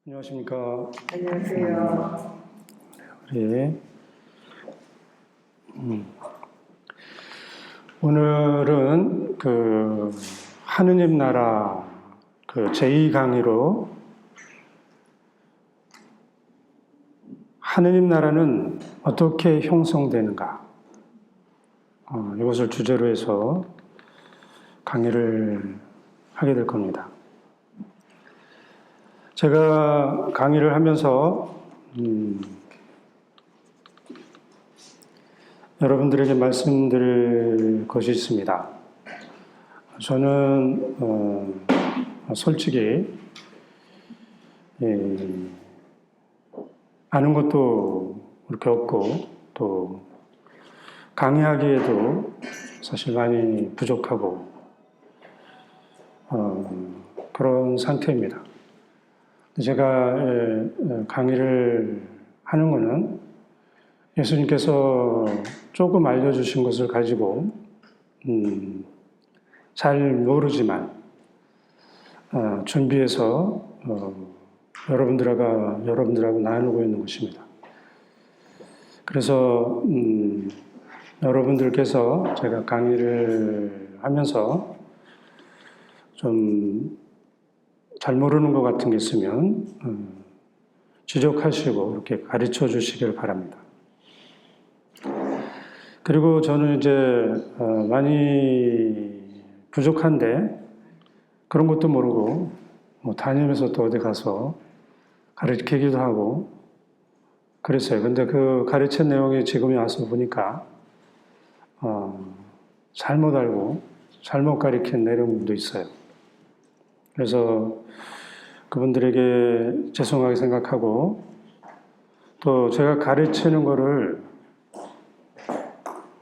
안녕하십니까. 안녕하세요. 우리 오늘은 하느님 나라 제2 강의로 하느님 나라는 어떻게 형성되는가 이것을 주제로 해서 강의를 하게 될 겁니다. 제가 강의를 하면서 여러분들에게 말씀드릴 것이 있습니다. 저는 솔직히 아는 것도 그렇게 없고 또 강의하기에도 사실 많이 부족하고 그런 상태입니다. 제가 강의를 하는 것은 예수님께서 조금 알려주신 것을 가지고 잘 모르지만 준비해서 여러분들하고 나누고 있는 것입니다. 그래서 여러분들께서 제가 강의를 하면서 좀 잘 모르는 것 같은 게 있으면 지적하시고 이렇게 가르쳐 주시길 바랍니다. 그리고 저는 이제 많이 부족한데 그런 것도 모르고 다니면서 또 어디 가서 가르치기도 하고 그랬어요. 근데 그 가르친 내용이 지금에 와서 보니까 잘못 알고 잘못 가르친 내용도 있어요. 그래서 그분들에게 죄송하게 생각하고 또 제가 가르치는 거를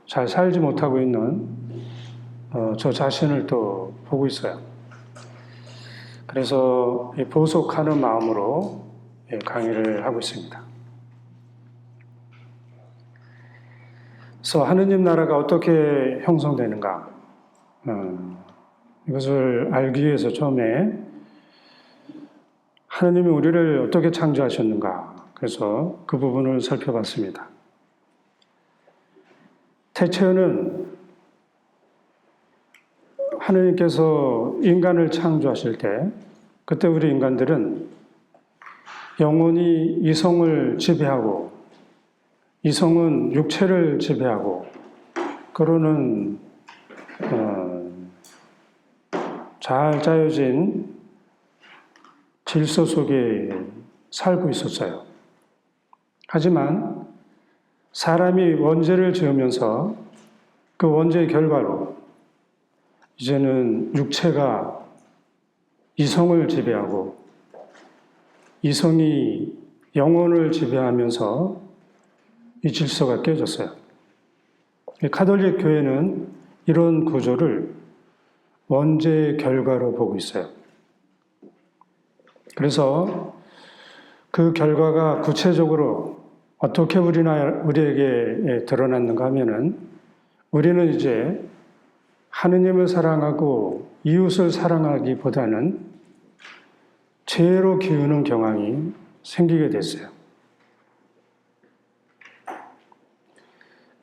잘 살지 못하고 있는 저 자신을 또 보고 있어요. 그래서 보속하는 마음으로 강의를 하고 있습니다. 그래서 하느님 나라가 어떻게 형성되는가 이것을 알기 위해서 처음에 하느님이 우리를 어떻게 창조하셨는가 그래서 그 부분을 살펴봤습니다. 태초에는 하느님께서 인간을 창조하실 때 그때 우리 인간들은 영혼이 이성을 지배하고 이성은 육체를 지배하고 그러는 잘 짜여진 질서 속에 살고 있었어요. 하지만 사람이 원죄를 지으면서 그 원죄의 결과로 이제는 육체가 이성을 지배하고 이성이 영혼을 지배하면서 이 질서가 깨졌어요. 카톨릭 교회는 이런 구조를 원죄의 결과로 보고 있어요. 그래서 그 결과가 구체적으로 어떻게 우리에게 드러났는가 하면은 우리는 이제 하느님을 사랑하고 이웃을 사랑하기보다는 죄로 기우는 경향이 생기게 됐어요.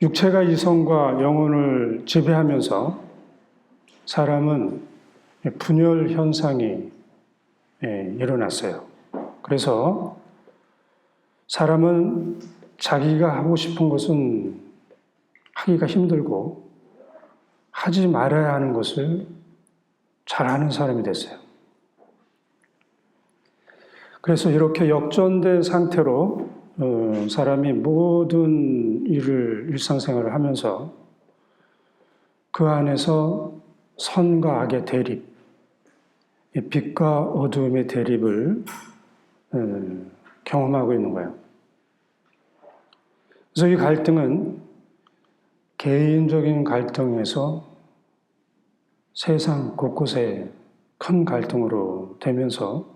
육체가 이성과 영혼을 지배하면서 사람은 분열 현상이 일어났어요. 그래서 사람은 자기가 하고 싶은 것은 하기가 힘들고 하지 말아야 하는 것을 잘하는 사람이 됐어요. 그래서 이렇게 역전된 상태로 사람이 모든 일을 일상생활을 하면서 그 안에서 선과 악의 대립, 빛과 어두움의 대립을 경험하고 있는 거예요. 그래서 이 갈등은 개인적인 갈등에서 세상 곳곳에 큰 갈등으로 되면서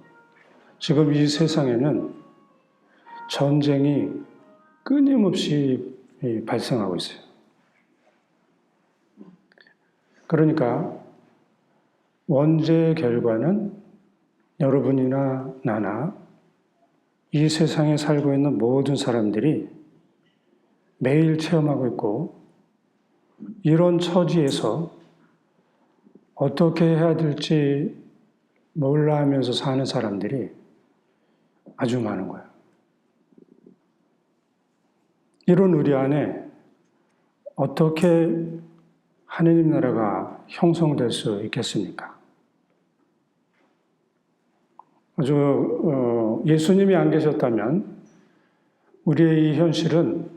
지금 이 세상에는 전쟁이 끊임없이 발생하고 있어요. 그러니까 원죄의 결과는 여러분이나 나나 이 세상에 살고 있는 모든 사람들이 매일 체험하고 있고, 이런 처지에서 어떻게 해야 될지 몰라 하면서 사는 사람들이 아주 많은 거예요. 이런 우리 안에 어떻게 하느님 나라가 형성될 수 있겠습니까? 예수님이 안 계셨다면 우리의 이 현실은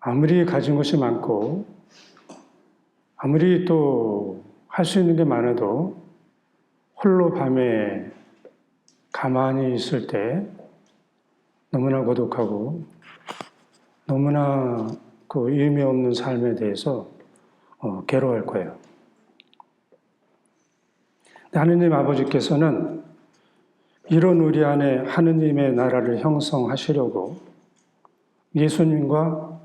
아무리 가진 것이 많고 아무리 또 할 수 있는 게 많아도 홀로 밤에 가만히 있을 때 너무나 고독하고 너무나 그 의미 없는 삶에 대해서 괴로워할 거예요. 하느님 아버지께서는 이런 우리 안에 하느님의 나라를 형성하시려고 예수님과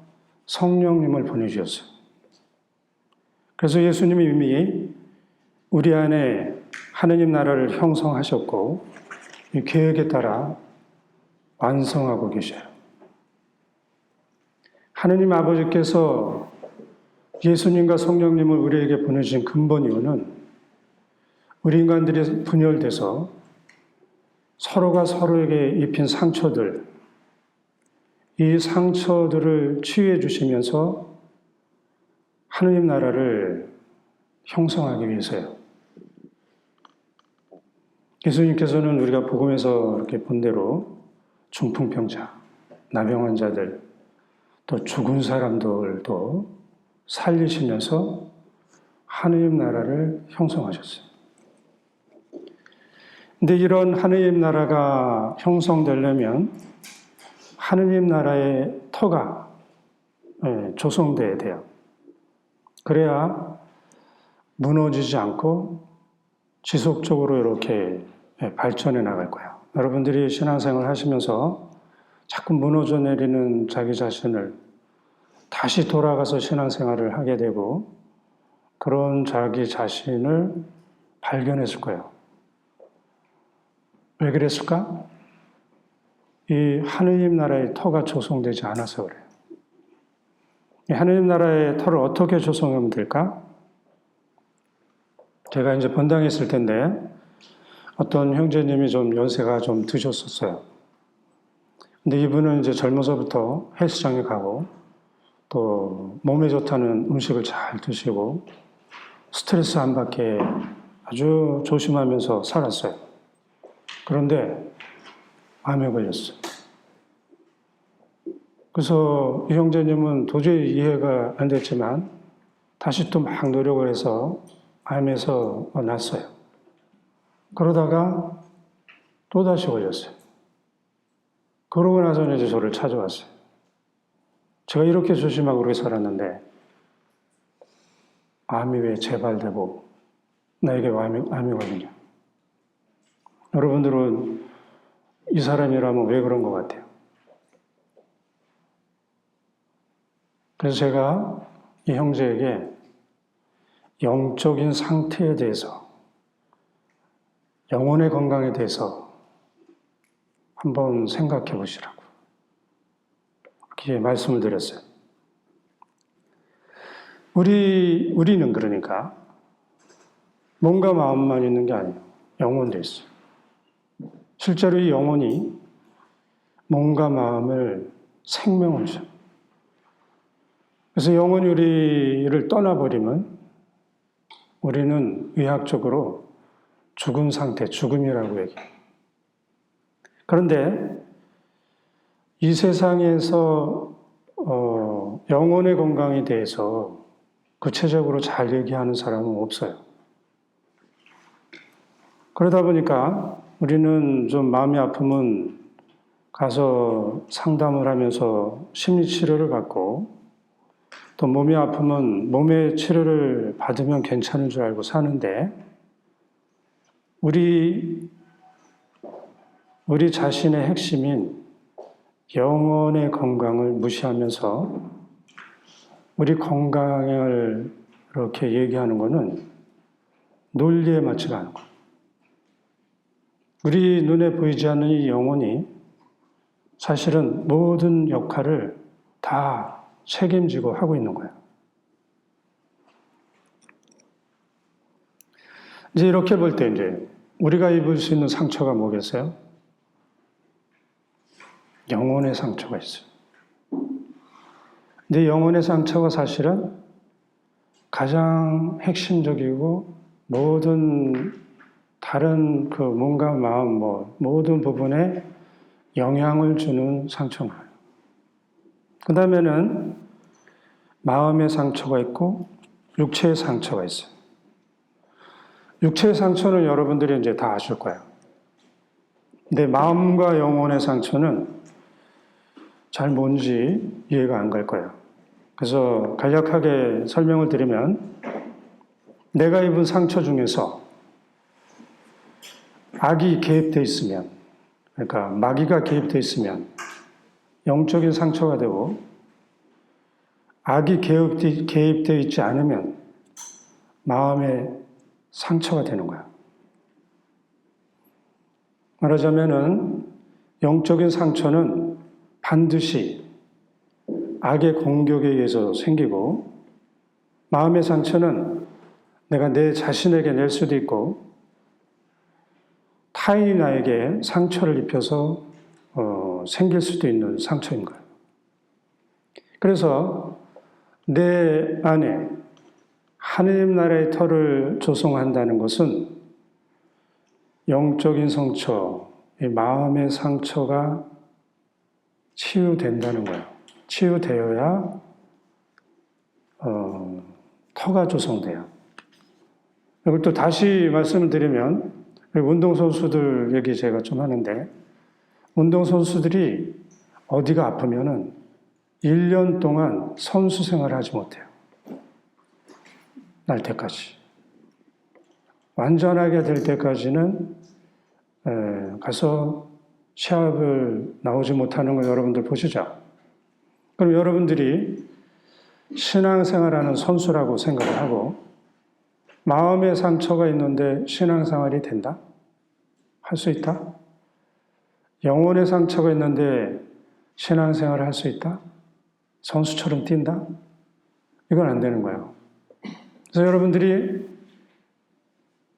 성령님을 보내주셨어요. 그래서 예수님이 이미 우리 안에 하느님 나라를 형성하셨고 이 계획에 따라 완성하고 계셔요. 하느님 아버지께서 예수님과 성령님을 우리에게 보내주신 근본 이유는 우리 인간들이 분열돼서 서로가 서로에게 입힌 상처들, 이 상처들을 치유해 주시면서 하느님 나라를 형성하기 위해서요. 예수님께서는 우리가 복음에서 이렇게 본 대로 중풍병자, 나병 환자들, 또 죽은 사람들도 살리시면서 하느님 나라를 형성하셨어요. 근데 이런 하느님 나라가 형성되려면 하느님 나라의 터가 조성돼야 돼요. 그래야 무너지지 않고 지속적으로 이렇게 발전해 나갈 거예요. 여러분들이 신앙생활 하시면서 자꾸 무너져 내리는 자기 자신을 다시 돌아가서 신앙생활을 하게 되고 그런 자기 자신을 발견했을 거예요. 왜 그랬을까? 이 하느님 나라의 터가 조성되지 않아서 그래요. 이 하느님 나라의 터를 어떻게 조성하면 될까? 제가 이제 본당에 있을 텐데 어떤 형제님이 좀 연세가 좀 드셨었어요. 근데 이분은 이제 젊어서부터 헬스장에 가고 또 몸에 좋다는 음식을 잘 드시고 스트레스 안 받게 아주 조심하면서 살았어요. 그런데 암에 걸렸어요. 그래서 이 형제님은 도저히 이해가 안 됐지만 다시 또 막 노력을 해서 암에서 났어요. 그러다가 또다시 걸렸어요. 그러고 나서는 이제 저를 찾아왔어요. 제가 이렇게 조심하고 그렇게 살았는데 암이 왜 재발되고 나에게 암이 걸리냐. 여러분들은 이 사람이라면 왜 그런 것 같아요? 그래서 제가 이 형제에게 영적인 상태에 대해서, 영혼의 건강에 대해서 한번 생각해 보시라고 이렇게 말씀을 드렸어요. 우리는 그러니까 몸과 마음만 있는 게 아니에요. 영혼도 있어요. 실제로 이 영혼이 몸과 마음을 생명을 줘요. 그래서 영혼이 우리를 떠나버리면 우리는 의학적으로 죽은 상태, 죽음이라고 얘기해요. 그런데 이 세상에서 영혼의 건강에 대해서 구체적으로 잘 얘기하는 사람은 없어요. 그러다 보니까 우리는 좀 마음이 아프면 가서 상담을 하면서 심리치료를 받고 또 몸이 아프면 몸의 치료를 받으면 괜찮은 줄 알고 사는데 우리 자신의 핵심인 영혼의 건강을 무시하면서 우리 건강을 이렇게 얘기하는 것은 논리에 맞지가 않은 거예요. 우리 눈에 보이지 않는 이 영혼이 사실은 모든 역할을 다 책임지고 하고 있는 거예요. 이제 이렇게 볼 때 이제 우리가 입을 수 있는 상처가 뭐겠어요? 영혼의 상처가 있어요. 근데 영혼의 상처가 사실은 가장 핵심적이고 모든 다른 그 몸과 마음 모든 부분에 영향을 주는 상처인 거예요. 그 다음에는 마음의 상처가 있고 육체의 상처가 있어요. 육체의 상처는 여러분들이 이제 다 아실 거예요. 근데 마음과 영혼의 상처는 잘 뭔지 이해가 안 갈 거예요. 그래서 간략하게 설명을 드리면 내가 입은 상처 중에서 악이 개입되어 있으면, 그러니까 마귀가 개입되어 있으면 영적인 상처가 되고, 악이 개입되어 있지 않으면 마음의 상처가 되는 거야. 말하자면은 영적인 상처는 반드시 악의 공격에 의해서 생기고, 마음의 상처는 내가 내 자신에게 낼 수도 있고 타인이 나에게 상처를 입혀서 생길 수도 있는 상처인 거예요. 그래서 내 안에 하느님 나라의 터를 조성한다는 것은 영적인 상처, 마음의 상처가 치유된다는 거예요. 치유되어야 터가 조성돼요. 이걸 또 다시 말씀을 드리면 운동선수들 얘기 제가 좀 하는데 운동선수들이 어디가 아프면은 1년 동안 선수 생활을 하지 못해요. 날 때까지. 완전하게 될 때까지는 가서 시합을 나오지 못하는 걸 여러분들 보시죠. 그럼 여러분들이 신앙생활하는 선수라고 생각을 하고 마음의 상처가 있는데 신앙생활이 된다? 할 수 있다? 영혼의 상처가 있는데 신앙생활을 할 수 있다? 선수처럼 뛴다? 이건 안 되는 거예요. 그래서 여러분들이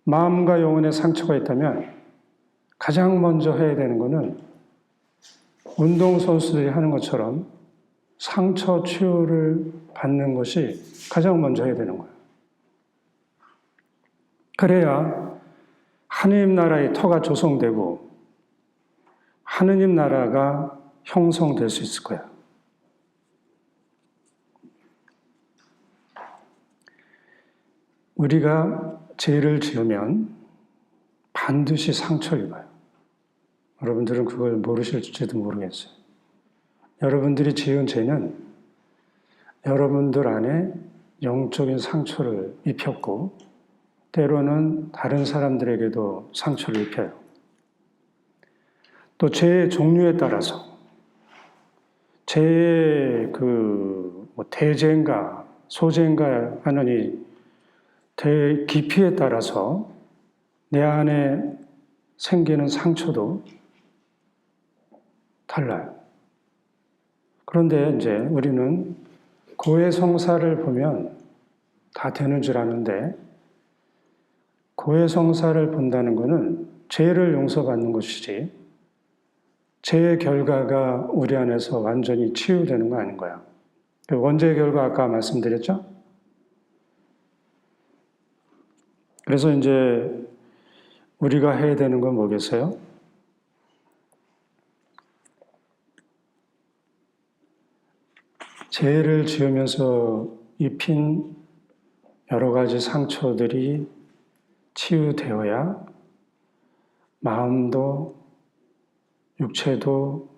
마음과 영혼의 상처가 있다면 가장 먼저 해야 되는 것은 운동선수들이 하는 것처럼 상처 치유를 받는 것이 가장 먼저 해야 되는 거예요. 그래야 하느님 나라의 터가 조성되고 하느님 나라가 형성될 수 있을 거야. 우리가 죄를 지으면 반드시 상처를 입어요. 여러분들은 그걸 모르실지도 모르겠어요. 여러분들이 지은 죄는 여러분들 안에 영적인 상처를 입혔고 때로는 다른 사람들에게도 상처를 입혀요. 또 죄의 종류에 따라서 죄의 대죄인가 소죄인가 하는 이 깊이에 따라서 내 안에 생기는 상처도 달라요. 그런데 이제 우리는 고해성사를 보면 다 되는 줄 아는데 고해성사를 본다는 것은 죄를 용서받는 것이지 죄의 결과가 우리 안에서 완전히 치유되는 거 아닌 거야. 원죄의 결과 아까 말씀드렸죠? 그래서 이제 우리가 해야 되는 건 뭐겠어요? 죄를 지으면서 입힌 여러 가지 상처들이 치유되어야 마음도 육체도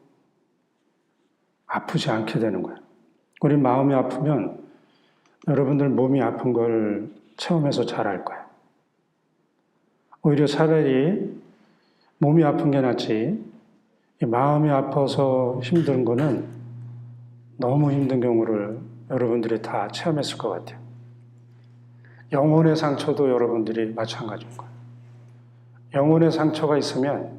아프지 않게 되는 거예요. 우리 마음이 아프면 여러분들 몸이 아픈 걸 체험해서 잘 알 거예요. 오히려 차라리 몸이 아픈 게 낫지 마음이 아파서 힘든 거는 너무 힘든 경우를 여러분들이 다 체험했을 것 같아요. 영혼의 상처도 여러분들이 마찬가지인 거예요. 영혼의 상처가 있으면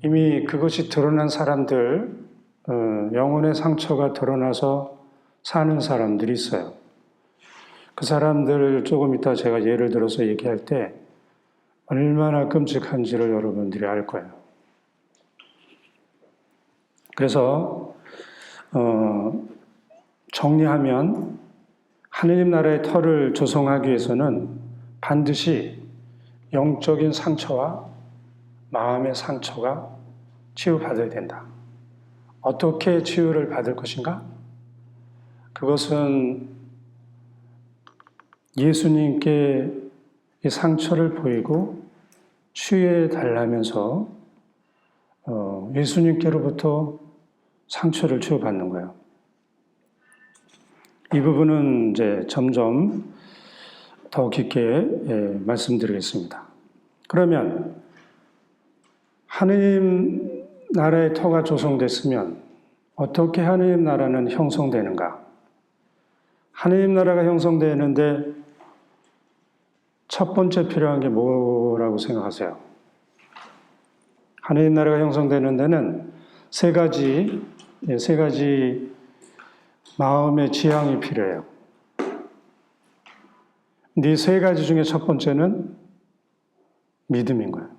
이미 그것이 드러난 사람들 영혼의 상처가 드러나서 사는 사람들이 있어요. 그 사람들 조금 이따 제가 예를 들어서 얘기할 때 얼마나 끔찍한지를 여러분들이 알 거예요. 그래서 정리하면 하느님 나라의 터를 조성하기 위해서는 반드시 영적인 상처와 마음의 상처가 치유받아야 된다. 어떻게 치유를 받을 것인가? 그것은 예수님께 이 상처를 보이고 치유해 달라면서 예수님께로부터 상처를 치유받는 거예요. 이 부분은 이제 점점 더 깊게 말씀드리겠습니다. 그러면 하느님 나라의 터가 조성됐으면 어떻게 하느님 나라는 형성되는가? 하느님 나라가 형성되는데 첫 번째 필요한 게 뭐라고 생각하세요? 하느님 나라가 형성되는 데는 세 가지 마음의 지향이 필요해요. 이 세 가지 중에 첫 번째는 믿음인 거예요.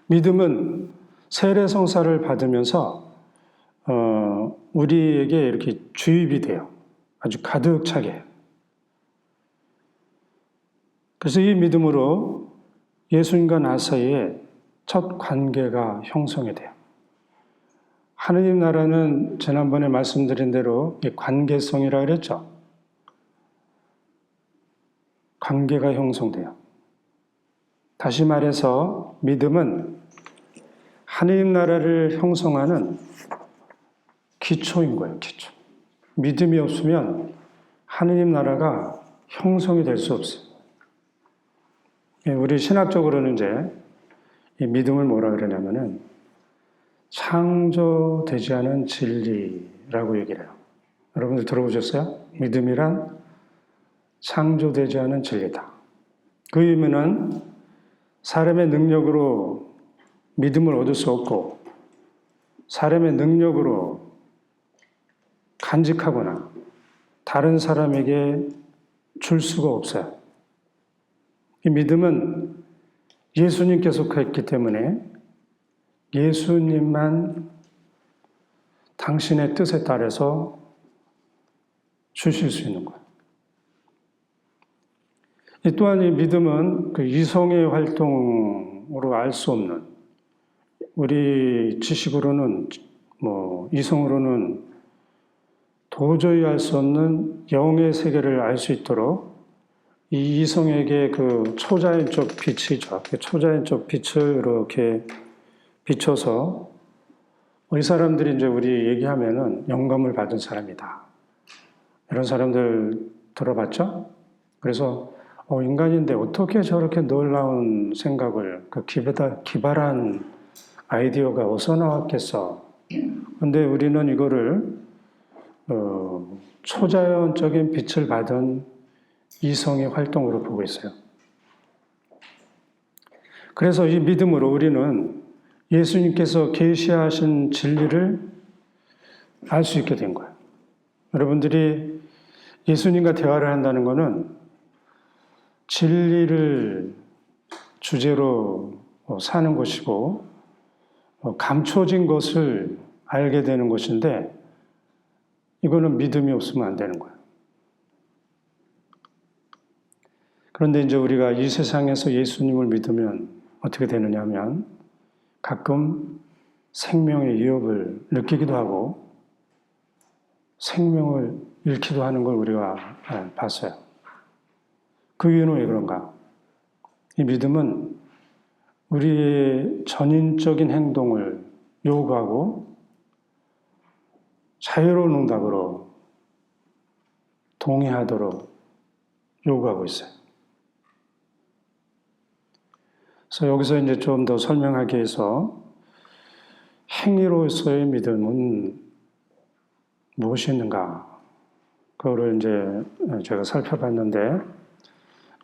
믿음은 세례성사를 받으면서 우리에게 이렇게 주입이 돼요. 아주 가득 차게. 그래서 이 믿음으로 예수님과 나 사이에 첫 관계가 형성이 돼요. 하느님 나라는 지난번에 말씀드린 대로 관계성이라 그랬죠. 관계가 형성돼요. 다시 말해서 믿음은 하느님 나라를 형성하는 기초인 거예요, 기초. 믿음이 없으면 하느님 나라가 형성이 될 수 없어요. 우리 신학적으로는 이제 이 믿음을 뭐라 그러냐면은 창조되지 않은 진리라고 얘기를 해요. 여러분들 들어보셨어요? 믿음이란 창조되지 않은 진리다. 그 의미는 사람의 능력으로 믿음을 얻을 수 없고 사람의 능력으로 간직하거나 다른 사람에게 줄 수가 없어요. 이 믿음은 예수님께서 했기 때문에 예수님만 당신의 뜻에 따라서 주실 수 있는 거예요. 또한 이 믿음은 그 이성의 활동으로 알 수 없는, 우리 지식으로는 이성으로는 도저히 알 수 없는 영의 세계를 알 수 있도록 이 이성에게 그 초자연적 빛이죠. 그 초자연적 빛을 이렇게 비춰서 이 사람들이 이제 우리 얘기하면은 영감을 받은 사람이다. 이런 사람들 들어봤죠? 그래서 인간인데 어떻게 저렇게 놀라운 생각을, 그 기발한 아이디어가 어디서 나왔겠어. 근데 우리는 이거를 초자연적인 빛을 받은 이성의 활동으로 보고 있어요. 그래서 이 믿음으로 우리는 예수님께서 계시하신 진리를 알 수 있게 된 거예요. 여러분들이 예수님과 대화를 한다는 것은 진리를 주제로 사는 것이고 감춰진 것을 알게 되는 것인데 이거는 믿음이 없으면 안 되는 거예요. 그런데 이제 우리가 이 세상에서 예수님을 믿으면 어떻게 되느냐 하면 가끔 생명의 위협을 느끼기도 하고 생명을 잃기도 하는 걸 우리가 봤어요. 그 이유는 왜 그런가? 이 믿음은 우리의 전인적인 행동을 요구하고 자유로운 응답으로 동의하도록 요구하고 있어요. 그래서 여기서 이제 좀 더 설명하기 위해서 행위로서의 믿음은 무엇이 있는가? 그거를 이제 제가 살펴봤는데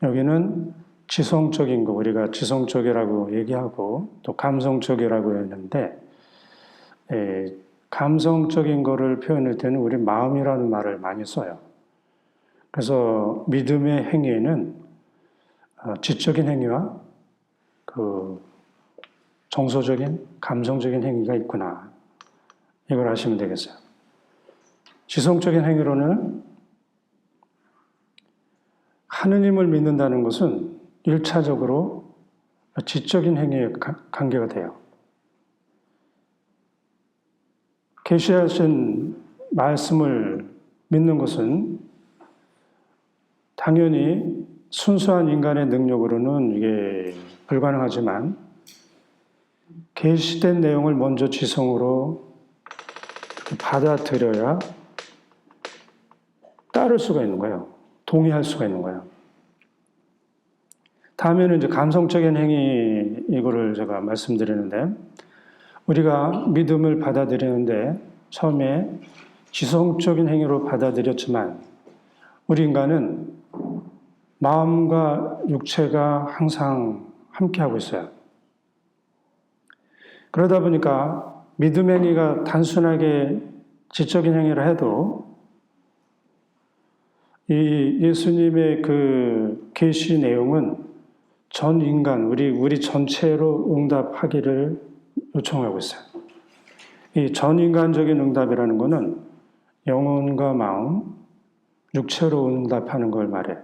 여기는 지성적인 거, 우리가 지성적이라고 얘기하고 또 감성적이라고 했는데, 감성적인 거를 표현할 때는 우리 마음이라는 말을 많이 써요. 그래서 믿음의 행위에는 지적인 행위와 그 정서적인, 감성적인 행위가 있구나. 이걸 아시면 되겠어요. 지성적인 행위로는 하느님을 믿는다는 것은 1차적으로 지적인 행위에 관계가 돼요. 계시하신 말씀을 믿는 것은 당연히 순수한 인간의 능력으로는 이게 불가능하지만 계시된 내용을 먼저 지성으로 받아들여야 따를 수가 있는 거예요. 동의할 수가 있는 거예요. 다음에는 이제 감성적인 행위, 이거를 제가 말씀드리는데, 우리가 믿음을 받아들이는데 처음에 지성적인 행위로 받아들였지만, 우리 인간은 마음과 육체가 항상 함께하고 있어요. 그러다 보니까 믿음 행위가 단순하게 지적인 행위를 해도 이 예수님의 그 계시 내용은 전 인간, 우리 전체로 응답하기를 요청하고 있어요. 이 전 인간적인 응답이라는 것은 영혼과 마음, 육체로 응답하는 걸 말해.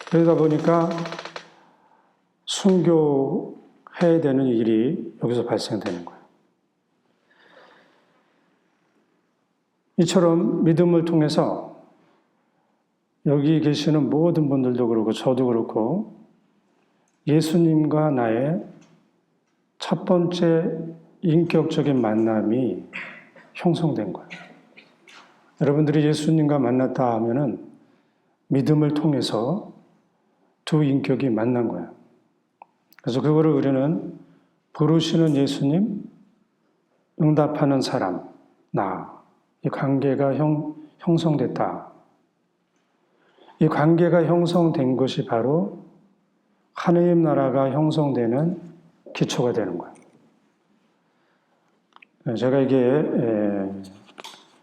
그러다 보니까 순교해야 되는 일이 여기서 발생되는 거예요. 이처럼 믿음을 통해서 여기 계시는 모든 분들도 그렇고 저도 그렇고 예수님과 나의 첫 번째 인격적인 만남이 형성된 거예요. 여러분들이 예수님과 만났다 하면은 믿음을 통해서 두 인격이 만난 거예요. 그래서 그거를 우리는 부르시는 예수님, 응답하는 사람, 나, 이 관계가 형성됐다. 이 관계가 형성된 것이 바로 하느님 나라가 형성되는 기초가 되는 거예요. 제가 이게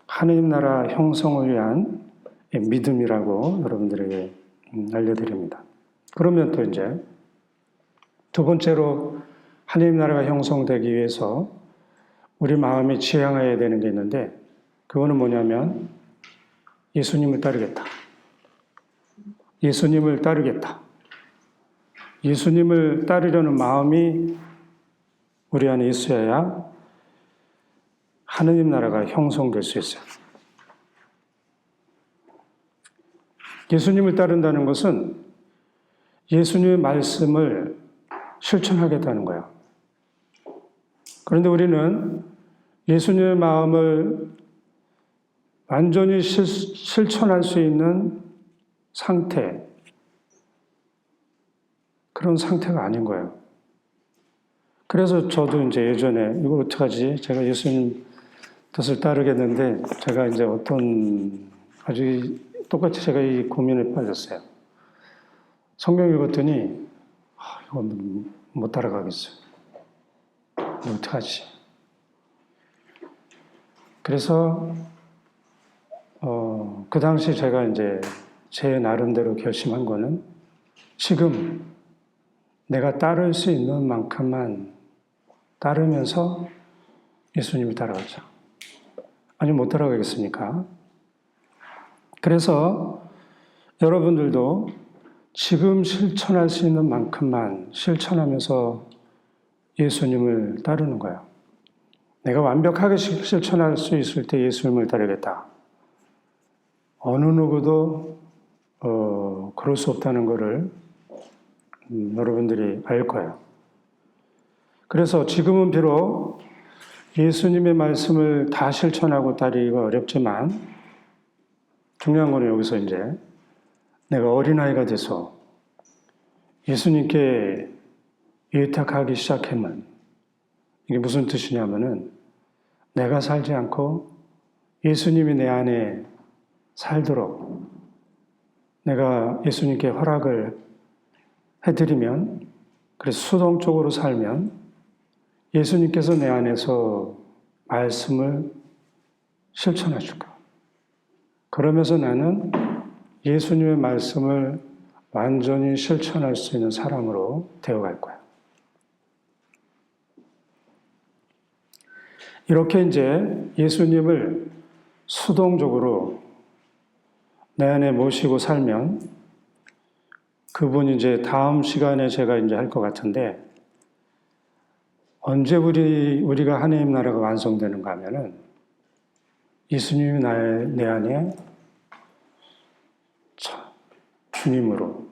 하느님 나라 형성을 위한 믿음이라고 여러분들에게 알려드립니다. 그러면 또 이제 두 번째로 하느님 나라가 형성되기 위해서 우리 마음이 지향해야 되는 게 있는데, 그거는 뭐냐면 예수님을 따르겠다. 예수님을 따르겠다. 예수님을 따르려는 마음이 우리 안에 있어야 하느님 나라가 형성될 수 있어요. 예수님을 따른다는 것은 예수님의 말씀을 실천하겠다는 거예요. 그런데 우리는 예수님의 마음을 완전히 실천할 수 있는 상태, 그런 상태가 아닌 거예요. 그래서 저도 이제 예전에 이거 어떡하지? 제가 예수님 뜻을 따르겠는데 제가 이제 아주 똑같이 제가 이 고민에 빠졌어요. 성경 읽었더니 이거 못 따라가겠어요. 이거 어떡하지? 그래서 그 당시 제가 이제 제 나름대로 결심한 거는 지금 내가 따를 수 있는 만큼만 따르면서 예수님을 따라가자. 아니, 못 따라가겠습니까? 그래서 여러분들도 지금 실천할 수 있는 만큼만 실천하면서 예수님을 따르는 거예요. 내가 완벽하게 실천할 수 있을 때 예수님을 따르겠다. 어느 누구도 그럴 수 없다는 것을 여러분들이 알 거예요. 그래서 지금은 비록 예수님의 말씀을 다 실천하고 따르기가 어렵지만 중요한 거는 여기서 이제 내가 어린아이가 돼서 예수님께 의탁하기 시작하면 이게 무슨 뜻이냐면은 내가 살지 않고 예수님이 내 안에 살도록 내가 예수님께 허락을 해드리면, 그래서 수동적으로 살면 예수님께서 내 안에서 말씀을 실천해 줄 거예요. 그러면서 나는 예수님의 말씀을 완전히 실천할 수 있는 사람으로 되어갈 거예요. 이렇게 이제 예수님을 수동적으로 내 안에 모시고 살면 그분이 이제 다음 시간에 제가 이제 할 것 같은데 언제 우리가 하나님 나라가 완성되는가 하면은 예수님이 내 안에 주님으로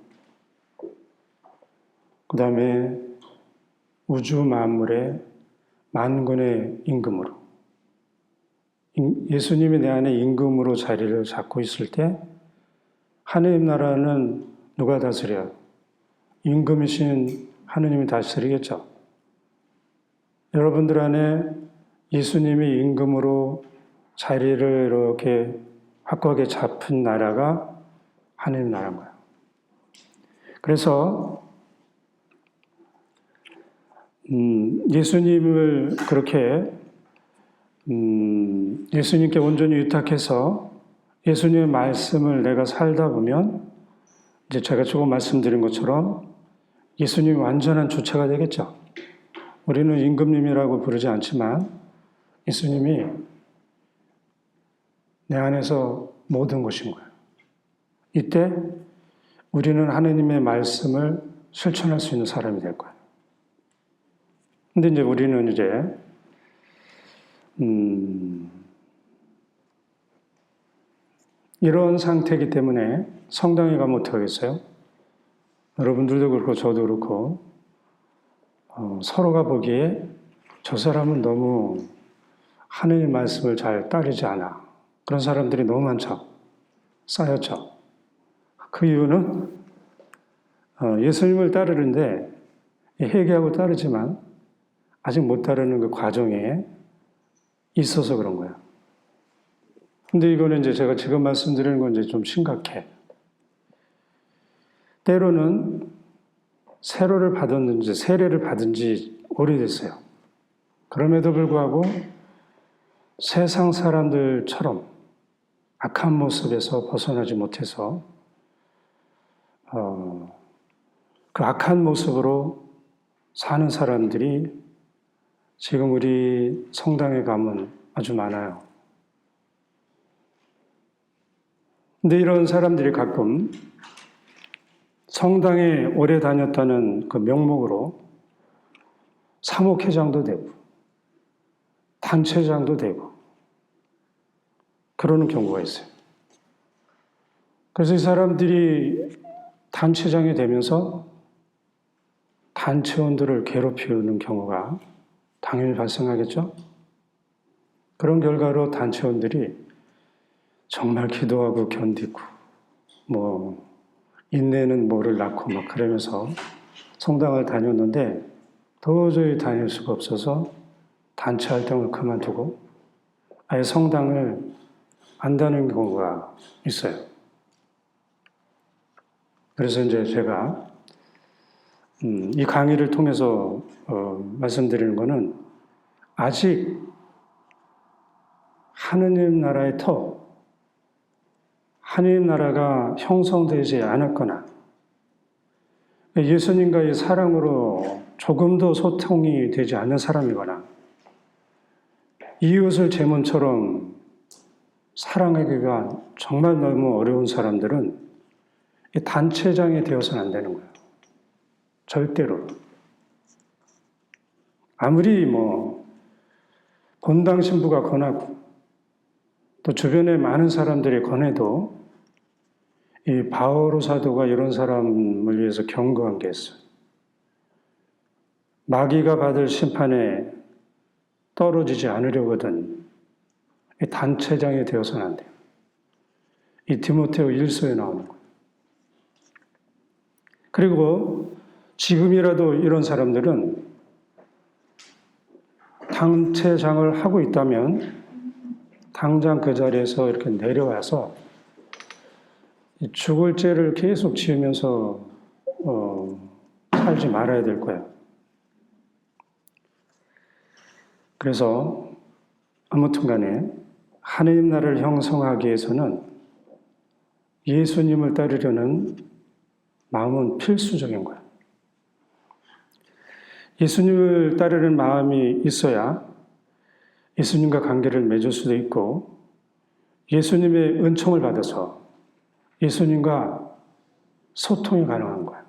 그 다음에 우주 만물의 만군의 임금으로 예수님이 내 안에 임금으로 자리를 잡고 있을 때 하나님 나라는 누가 다스려요? 임금이신 하느님이 다스리겠죠. 여러분들 안에 예수님이 임금으로 자리를 이렇게 확고하게 잡힌 나라가 하느님 나라인 거예요. 그래서 예수님을 그렇게 예수님께 온전히 위탁해서 예수님의 말씀을 내가 살다 보면 이제 제가 조금 말씀드린 것처럼 예수님이 완전한 주체가 되겠죠. 우리는 임금님이라고 부르지 않지만 예수님이 내 안에서 모든 것인 거예요. 이때 우리는 하나님의 말씀을 실천할 수 있는 사람이 될 거예요. 근데 이제 우리는 이제 이런 상태이기 때문에 성당에 가면 어떻게 하겠어요? 여러분들도 그렇고 저도 그렇고 서로가 보기에 저 사람은 너무 하나님 말씀을 잘 따르지 않아. 그런 사람들이 너무 많죠. 쌓였죠. 그 이유는 예수님을 따르는데 회개하고 따르지만 아직 못 따르는 그 과정에 있어서 그런 거예요. 근데 이거는 이제 제가 지금 말씀드리는 건 이제 좀 심각해. 때로는 세례를 받은 지 오래됐어요. 그럼에도 불구하고 세상 사람들처럼 악한 모습에서 벗어나지 못해서 그 악한 모습으로 사는 사람들이 지금 우리 성당에 가면 아주 많아요. 근데 이런 사람들이 가끔 성당에 오래 다녔다는 그 명목으로 사목회장도 되고 단체장도 되고 그러는 경우가 있어요. 그래서 이 사람들이 단체장이 되면서 단체원들을 괴롭히는 경우가 당연히 발생하겠죠? 그런 결과로 단체원들이 정말 기도하고 견디고 인내는 뭐를 낳고 막 그러면서 성당을 다녔는데 도저히 다닐 수가 없어서 단체 활동을 그만두고 아예 성당을 안 다니는 경우가 있어요. 그래서 이제 제가 이 강의를 통해서 말씀드리는 거는 아직 하느님 나라의 하느님 나라가 형성되지 않았거나 예수님과의 사랑으로 조금도 소통이 되지 않는 사람이거나 이웃을 제 몸처럼 사랑하기가 정말 너무 어려운 사람들은 단체장이 되어서는 안 되는 거예요. 절대로. 아무리 본당 신부가 권하고 또 주변에 많은 사람들이 권해도 이 바오로 사도가 이런 사람을 위해서 경고한 게 있어요. 마귀가 받을 심판에 떨어지지 않으려거든 단체장이 되어서는 안 돼요. 이 디모데후 1서에 나오는 거예요. 그리고 지금이라도 이런 사람들은 단체장을 하고 있다면 당장 그 자리에서 이렇게 내려와서 죽을 죄를 계속 지으면서 살지 말아야 될 거예요. 그래서 아무튼 간에 하느님 나라를 형성하기 위해서는 예수님을 따르려는 마음은 필수적인 거예요. 예수님을 따르는 마음이 있어야 예수님과 관계를 맺을 수도 있고 예수님의 은총을 받아서 예수님과 소통이 가능한 거예요.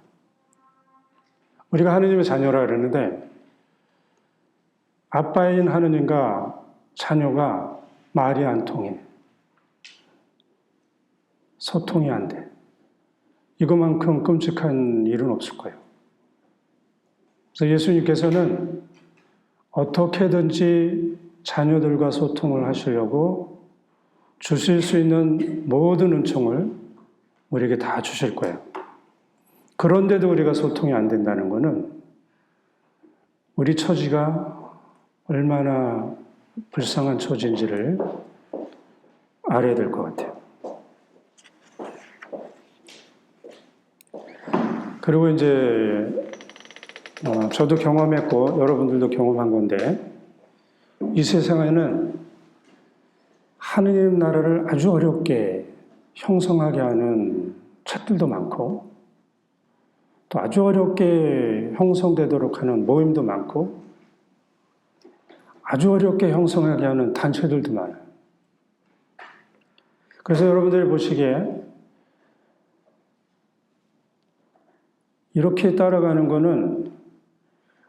우리가 하느님의 자녀라 그러는데 아빠인 하느님과 자녀가 말이 안 통해. 소통이 안 돼. 이것만큼 끔찍한 일은 없을 거예요. 그래서 예수님께서는 어떻게든지 자녀들과 소통을 하시려고 주실 수 있는 모든 은총을 우리에게 다 주실 거예요. 그런데도 우리가 소통이 안 된다는 것은 우리 처지가 얼마나 불쌍한 처지인지를 알아야 될 것 같아요. 그리고 이제 저도 경험했고 여러분들도 경험한 건데 이 세상에는 하느님 나라를 아주 어렵게 형성하게 하는 책들도 많고 또 아주 어렵게 형성되도록 하는 모임도 많고 아주 어렵게 형성하게 하는 단체들도 많아요. 그래서 여러분들이 보시기에 이렇게 따라가는 것은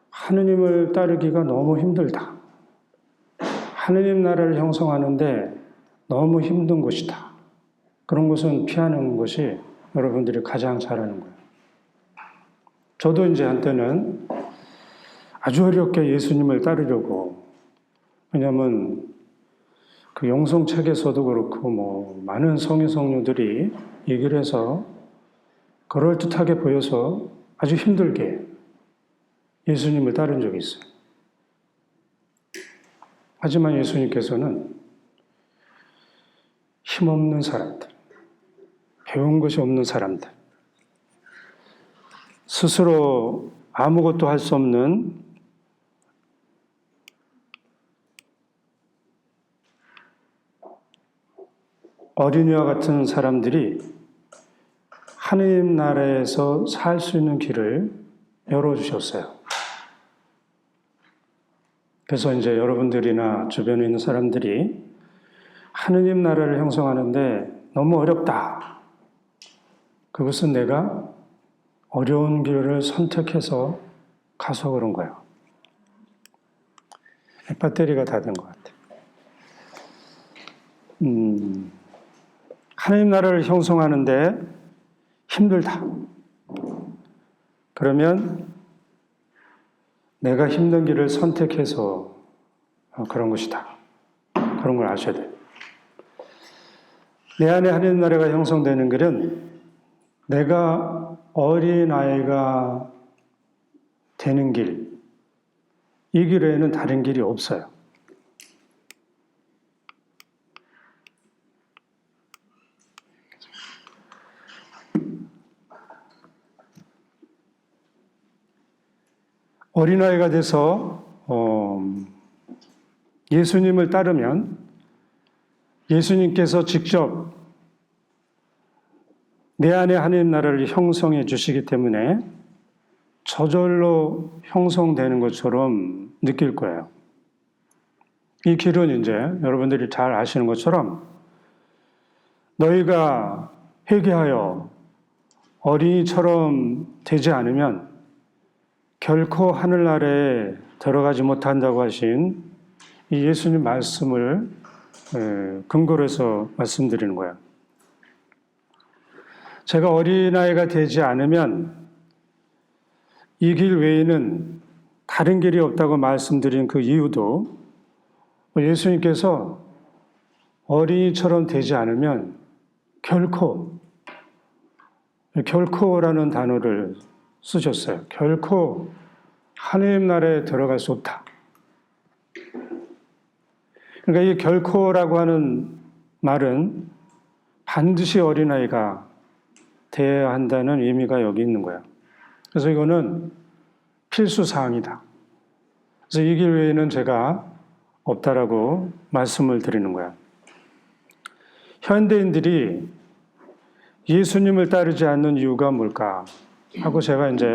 하느님을 따르기가 너무 힘들다. 하느님 나라를 형성하는데 너무 힘든 것이다. 그런 것은 피하는 것이 여러분들이 가장 잘하는 거예요. 저도 이제 한때는 아주 어렵게 예수님을 따르려고, 왜냐하면 그 영성책에서도 그렇고 많은 성인 성녀들이 얘기를 해서 그럴듯하게 보여서 아주 힘들게 예수님을 따른 적이 있어요. 하지만 예수님께서는 힘없는 사람들, 배운 것이 없는 사람들, 스스로 아무것도 할 수 없는 어린이와 같은 사람들이 하느님 나라에서 살 수 있는 길을 열어주셨어요. 그래서 이제 여러분들이나 주변에 있는 사람들이 하느님 나라를 형성하는데 너무 어렵다. 그것은 내가 어려운 길을 선택해서 가서 그런 거예요. 배터리가 다 된 것 같아요. 하느님 나라를 형성하는데 힘들다. 그러면 내가 힘든 길을 선택해서 그런 것이다. 그런 걸 아셔야 돼요. 내 안에 하느님 나라가 형성되는 길은 내가 어린아이가 되는 길, 이 길 외에는 다른 길이 없어요. 어린아이가 돼서 예수님을 따르면 예수님께서 직접 내 안에 하느님 나라를 형성해 주시기 때문에 저절로 형성되는 것처럼 느낄 거예요. 이 길은 이제 여러분들이 잘 아시는 것처럼 너희가 회개하여 어린이처럼 되지 않으면 결코 하늘나라에 들어가지 못한다고 하신 이 예수님 말씀을 근거로 해서 말씀드리는 거예요. 제가 어린아이가 되지 않으면 이 길 외에는 다른 길이 없다고 말씀드린 그 이유도 예수님께서 어린이처럼 되지 않으면 결코라는 단어를 쓰셨어요. 결코 하느님 나라에 들어갈 수 없다. 그러니까 이 결코라고 하는 말은 반드시 어린아이가 되어야 한다는 의미가 여기 있는 거예요. 그래서 이거는 필수 사항이다. 그래서 이 길 외에는 제가 없다라고 말씀을 드리는 거야. 현대인들이 예수님을 따르지 않는 이유가 뭘까 하고 제가 이제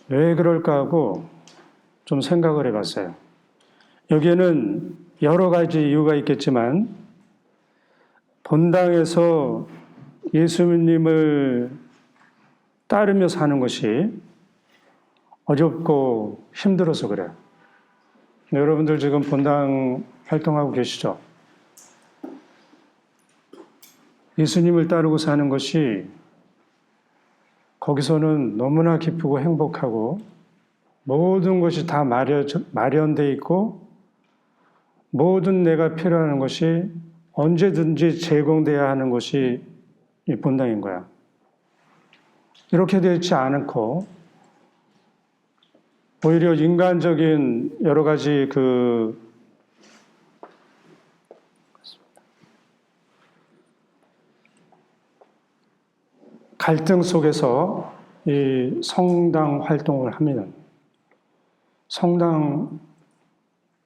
왜 그럴까 하고 좀 생각을 해봤어요. 여기에는 여러 가지 이유가 있겠지만 본당에서 예수님을 따르며 사는 것이 어렵고 힘들어서 그래요. 여러분들 지금 본당 활동하고 계시죠? 예수님을 따르고 사는 것이 거기서는 너무나 기쁘고 행복하고 모든 것이 다 마련되어 있고 모든 내가 필요한 것이 언제든지 제공돼야 하는 것이 이 본당인 거야. 이렇게 되지 않고 오히려 인간적인 여러 가지 갈등 속에서 이 성당 활동을 하면 성당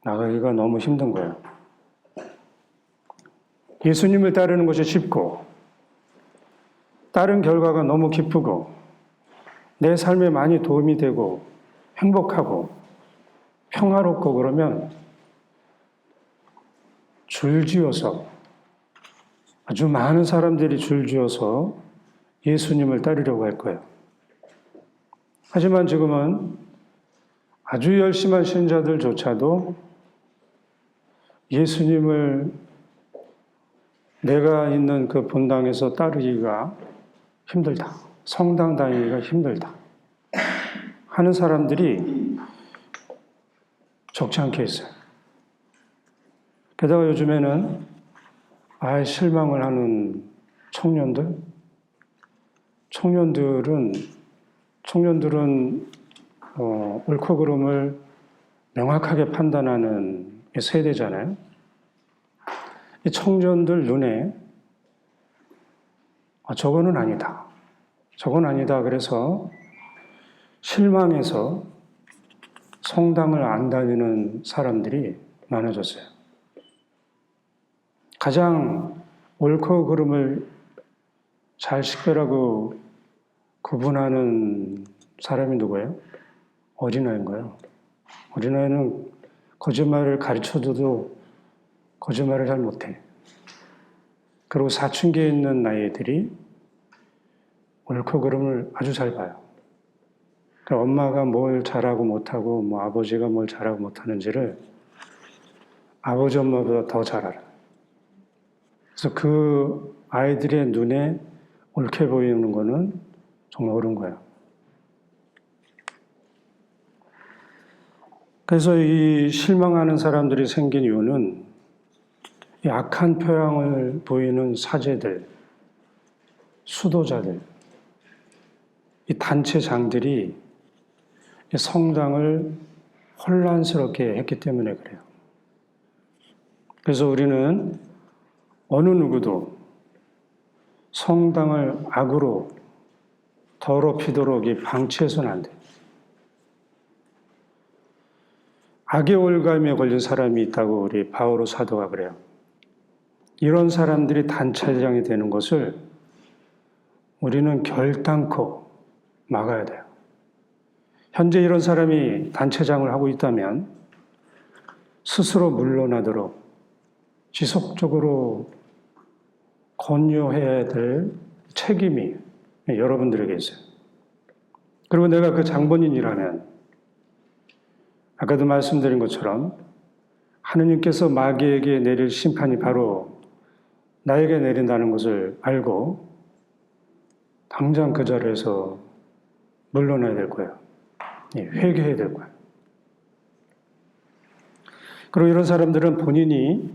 나가기가 너무 힘든 거예요. 예수님을 따르는 것이 쉽고 따른 결과가 너무 기쁘고 내 삶에 많이 도움이 되고 행복하고 평화롭고 그러면 줄지어서 아주 많은 사람들이 줄지어서 예수님을 따르려고 할 거예요. 하지만 지금은 아주 열심한 신자들조차도 예수님을 내가 있는 그 본당에서 따르기가 힘들다. 성당 다니기가 힘들다. 하는 사람들이 적지 않게 있어요. 게다가 요즘에는 아예 실망을 하는 청년들은 옳고 그름을 명확하게 판단하는 세대잖아요. 이 청년들 눈에 저거는 아니다. 저건 아니다. 그래서 실망해서 성당을 안 다니는 사람들이 많아졌어요. 가장 옳고 그름을 잘 식별하고 구분하는 사람이 누구예요? 어린아이인 거예요. 어린아이는 거짓말을 가르쳐줘도 거짓말을 잘 못해. 그리고 사춘기에 있는 아이들이 옳고 그름을 아주 잘 봐요. 그러니까 엄마가 뭘 잘하고 못하고 아버지가 뭘 잘하고 못하는지를 아버지 엄마보다 더 잘 알아요. 그래서 그 아이들의 눈에 옳게 보이는 거는 정말 옳은 거예요. 그래서 이 실망하는 사람들이 생긴 이유는 이 악한 표양을 보이는 사제들, 수도자들, 이 단체장들이 성당을 혼란스럽게 했기 때문에 그래요. 그래서 우리는 어느 누구도 성당을 악으로 더럽히도록 방치해서는 안 돼요. 악의 올감에 걸린 사람이 있다고 우리 바오로 사도가 그래요. 이런 사람들이 단체장이 되는 것을 우리는 결단코 막아야 돼요. 현재 이런 사람이 단체장을 하고 있다면 스스로 물러나도록 지속적으로 권유해야 될 책임이 여러분들에게 있어요. 그리고 내가 그 장본인이라면 아까도 말씀드린 것처럼 하느님께서 마귀에게 내릴 심판이 바로 나에게 내린다는 것을 알고 당장 그 자리에서 물러나야 될 거예요. 회개해야 될 거예요. 그리고 이런 사람들은 본인이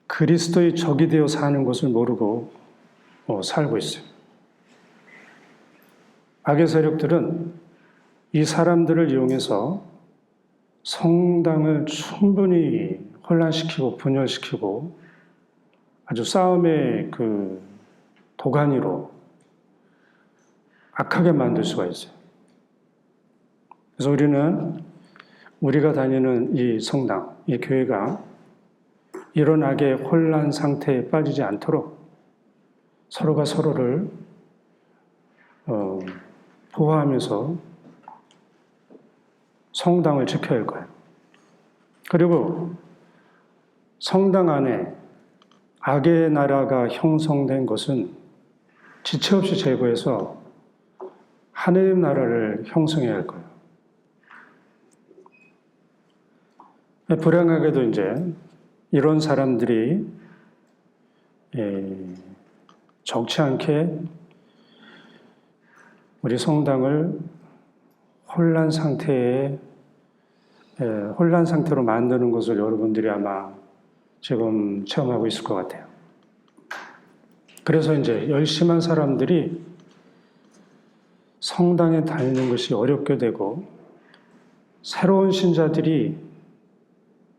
그리스도의 적이 되어 사는 것을 모르고 살고 있어요. 악의 세력들은 이 사람들을 이용해서 성당을 충분히 혼란시키고 분열시키고 아주 싸움의 그 도가니로 악하게 만들 수가 있어요. 그래서 우리가 다니는 이 성당, 이 교회가 이런 악의 혼란 상태에 빠지지 않도록 서로가 서로를 보호하면서 성당을 지켜야 할 거예요. 그리고 성당 안에 악의 나라가 형성된 것은 지체 없이 제거해서 하느님 나라를 형성해야 할 거예요. 불행하게도 이제 이런 사람들이 적지 않게 우리 성당을 혼란 상태로 만드는 것을 여러분들이 아마 지금 체험하고 있을 것 같아요. 그래서 이제 열심한 사람들이 성당에 다니는 것이 어렵게 되고 새로운 신자들이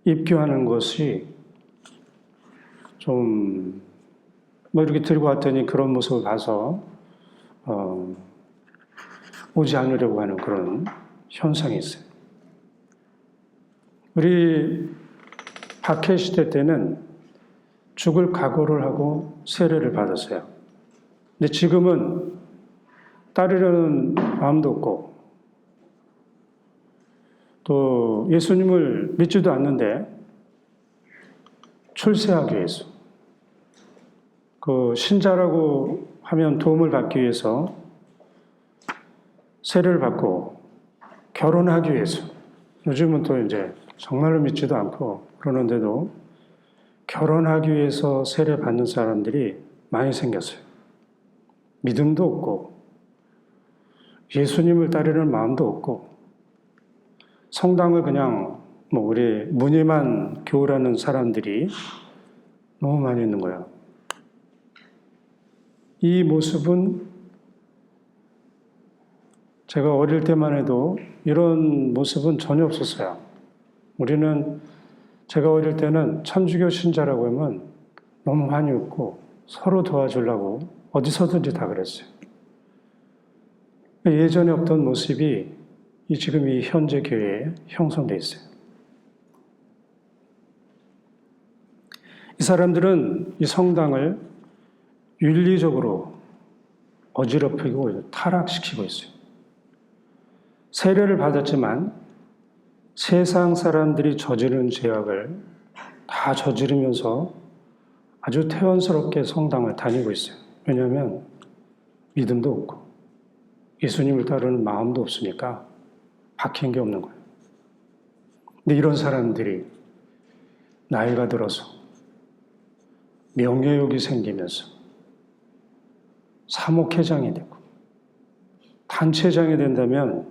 입교하는 것이 좀 이렇게 들고 왔더니 그런 모습을 봐서 오지 않으려고 하는 그런 현상이 있어요. 우리 박해 시대 때는 죽을 각오를 하고 세례를 받았어요. 근데 지금은 따르려는 마음도 없고 또 예수님을 믿지도 않는데 출세하기 위해서 그 신자라고 하면 도움을 받기 위해서 세례를 받고 결혼하기 위해서 요즘은 또 이제 정말로 믿지도 않고 그러는데도 결혼하기 위해서 세례 받는 사람들이 많이 생겼어요. 믿음도 없고 예수님을 따르는 마음도 없고 성당을 그냥 우리 무늬만 교우라는 사람들이 너무 많이 있는 거예요. 이 모습은 제가 어릴 때만 해도 이런 모습은 전혀 없었어요. 제가 어릴 때는 천주교 신자라고 하면 너무 많이 웃고 서로 도와주려고 어디서든지 다 그랬어요. 예전에 없던 모습이 지금 이 현재 교회에 형성돼 있어요. 이 사람들은 이 성당을 윤리적으로 어지럽히고 타락시키고 있어요. 세례를 받았지만 세상 사람들이 저지른 죄악을 다 저지르면서 아주 태연스럽게 성당을 다니고 있어요. 왜냐하면 믿음도 없고 예수님을 따르는 마음도 없으니까 박힌 게 없는 거예요. 근데 이런 사람들이 나이가 들어서 명예욕이 생기면서 사목회장이 되고 단체장이 된다면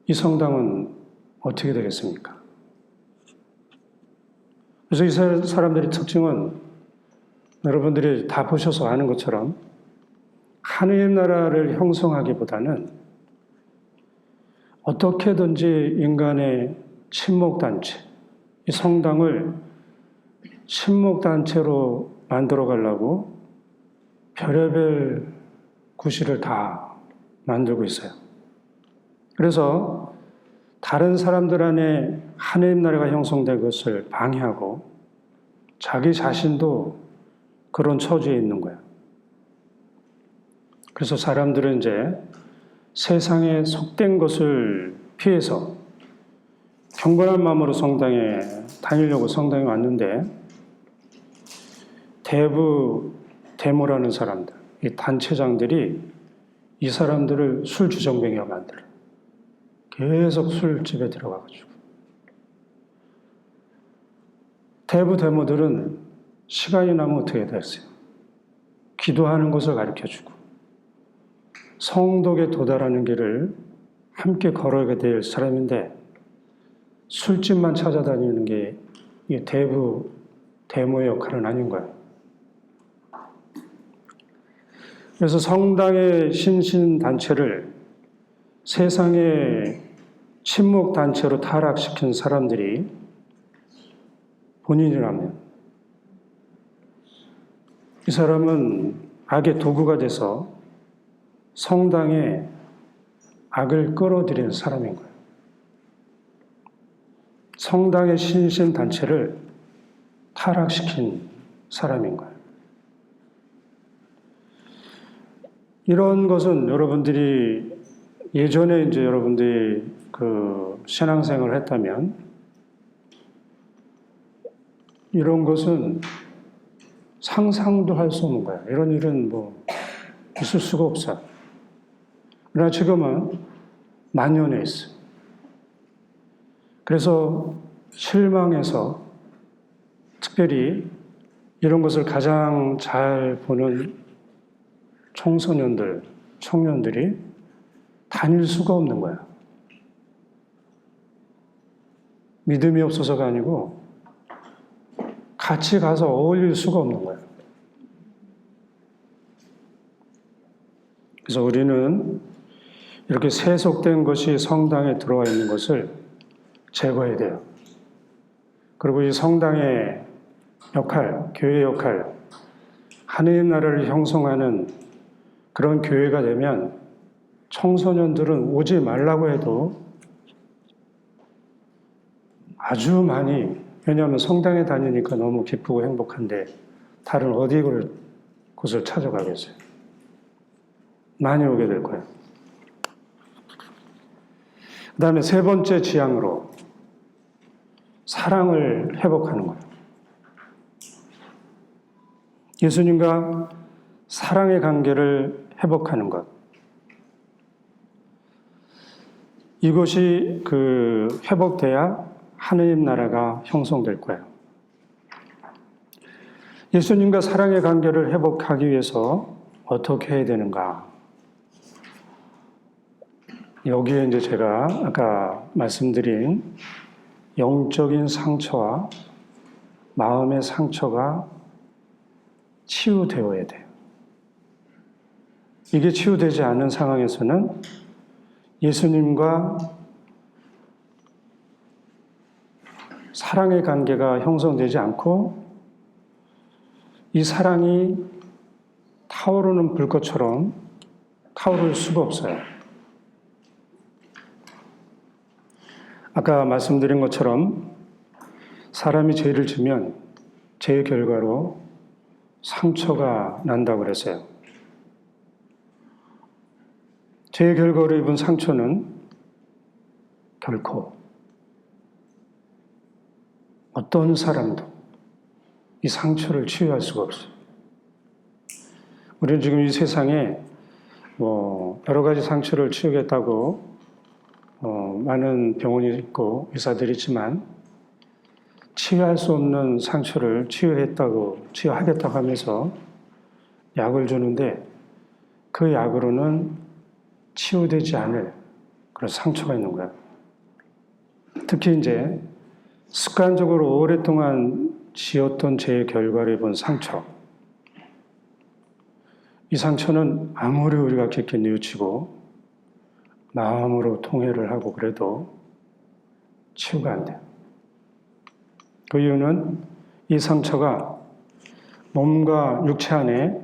이 성당은 어떻게 되겠습니까? 그래서 이 사람들의 특징은 여러분들이 다 보셔서 아는 것처럼 하느님 나라를 형성하기보다는 어떻게든지 인간의 친목단체, 이 성당을 친목단체로 만들어 가려고 별의별 구실을 다 만들고 있어요. 그래서 다른 사람들 안에 하느님 나라가 형성된 것을 방해하고 자기 자신도 그런 처지에 있는 거예요. 그래서 사람들은 이제 세상에 속된 것을 피해서 경건한 마음으로 성당에 다니려고 성당에 왔는데 대모라는 사람들, 이 단체장들이 이 사람들을 술주정뱅이가 만들어요. 계속 술집에 들어가가지고. 대모들은 시간이 나면 어떻게 됐어요? 기도하는 것을 가르쳐주고 성독에 도달하는 길을 함께 걸어가게 될 사람인데 술집만 찾아다니는 게 이 대모의 역할은 아닌 거예요. 그래서 성당의 신신단체를 세상의 친목단체로 타락시킨 사람들이 본인이라면 이 사람은 악의 도구가 돼서 성당에 악을 끌어들이는 사람인 거예요. 성당의 신신단체를 타락시킨 사람인 거예요. 이런 것은 여러분들이 예전에 이제 여러분들이 그 신앙생활을 했다면 이런 것은 상상도 할 수 없는 거야. 이런 일은 뭐 있을 수가 없어. 그러나 지금은 만연해 있어. 그래서 실망해서 특별히 이런 것을 가장 잘 보는 청소년들, 청년들이 다닐 수가 없는 거야. 믿음이 없어서가 아니고 같이 가서 어울릴 수가 없는 거야. 그래서 우리는 이렇게 세속된 것이 성당에 들어와 있는 것을 제거해야 돼요. 그리고 이 성당의 역할, 교회의 역할, 하느님 나라를 형성하는 그런 교회가 되면 청소년들은 오지 말라고 해도 아주 많이, 왜냐하면 성당에 다니니까 너무 기쁘고 행복한데 다른 어디 곳을 찾아가겠어요. 많이 오게 될 거예요. 그 다음에 세 번째 지향으로 사랑을 회복하는 거예요. 예수님과 사랑의 관계를 회복하는 것. 이것이 회복돼야 하느님 나라가 형성될 거예요. 예수님과 사랑의 관계를 회복하기 위해서 어떻게 해야 되는가? 여기에 이제 제가 아까 말씀드린 영적인 상처와 마음의 상처가 치유되어야 돼요. 이게 치유되지 않는 상황에서는 예수님과 사랑의 관계가 형성되지 않고 이 사랑이 타오르는 불꽃처럼 타오를 수가 없어요. 아까 말씀드린 것처럼 사람이 죄를 지면 죄의 결과로 상처가 난다고 그랬어요. 죄의 결과로 입은 상처는 결코 어떤 사람도 이 상처를 치유할 수가 없어요. 우리는 지금 이 세상에 여러 가지 상처를 치유겠다고 많은 병원이 있고 의사들이 있지만 치유할 수 없는 상처를 치유하겠다고 하면서 약을 주는데 그 약으로는 치유되지 않을 그런 상처가 있는 거야. 특히 이제 습관적으로 오랫동안 지었던 죄의 결과로 입은 상처. 이 상처는 아무리 우리가 깊게 뉘우치고 마음으로 통회를 하고 그래도 치유가 안 돼요. 그 이유는 이 상처가 몸과 육체 안에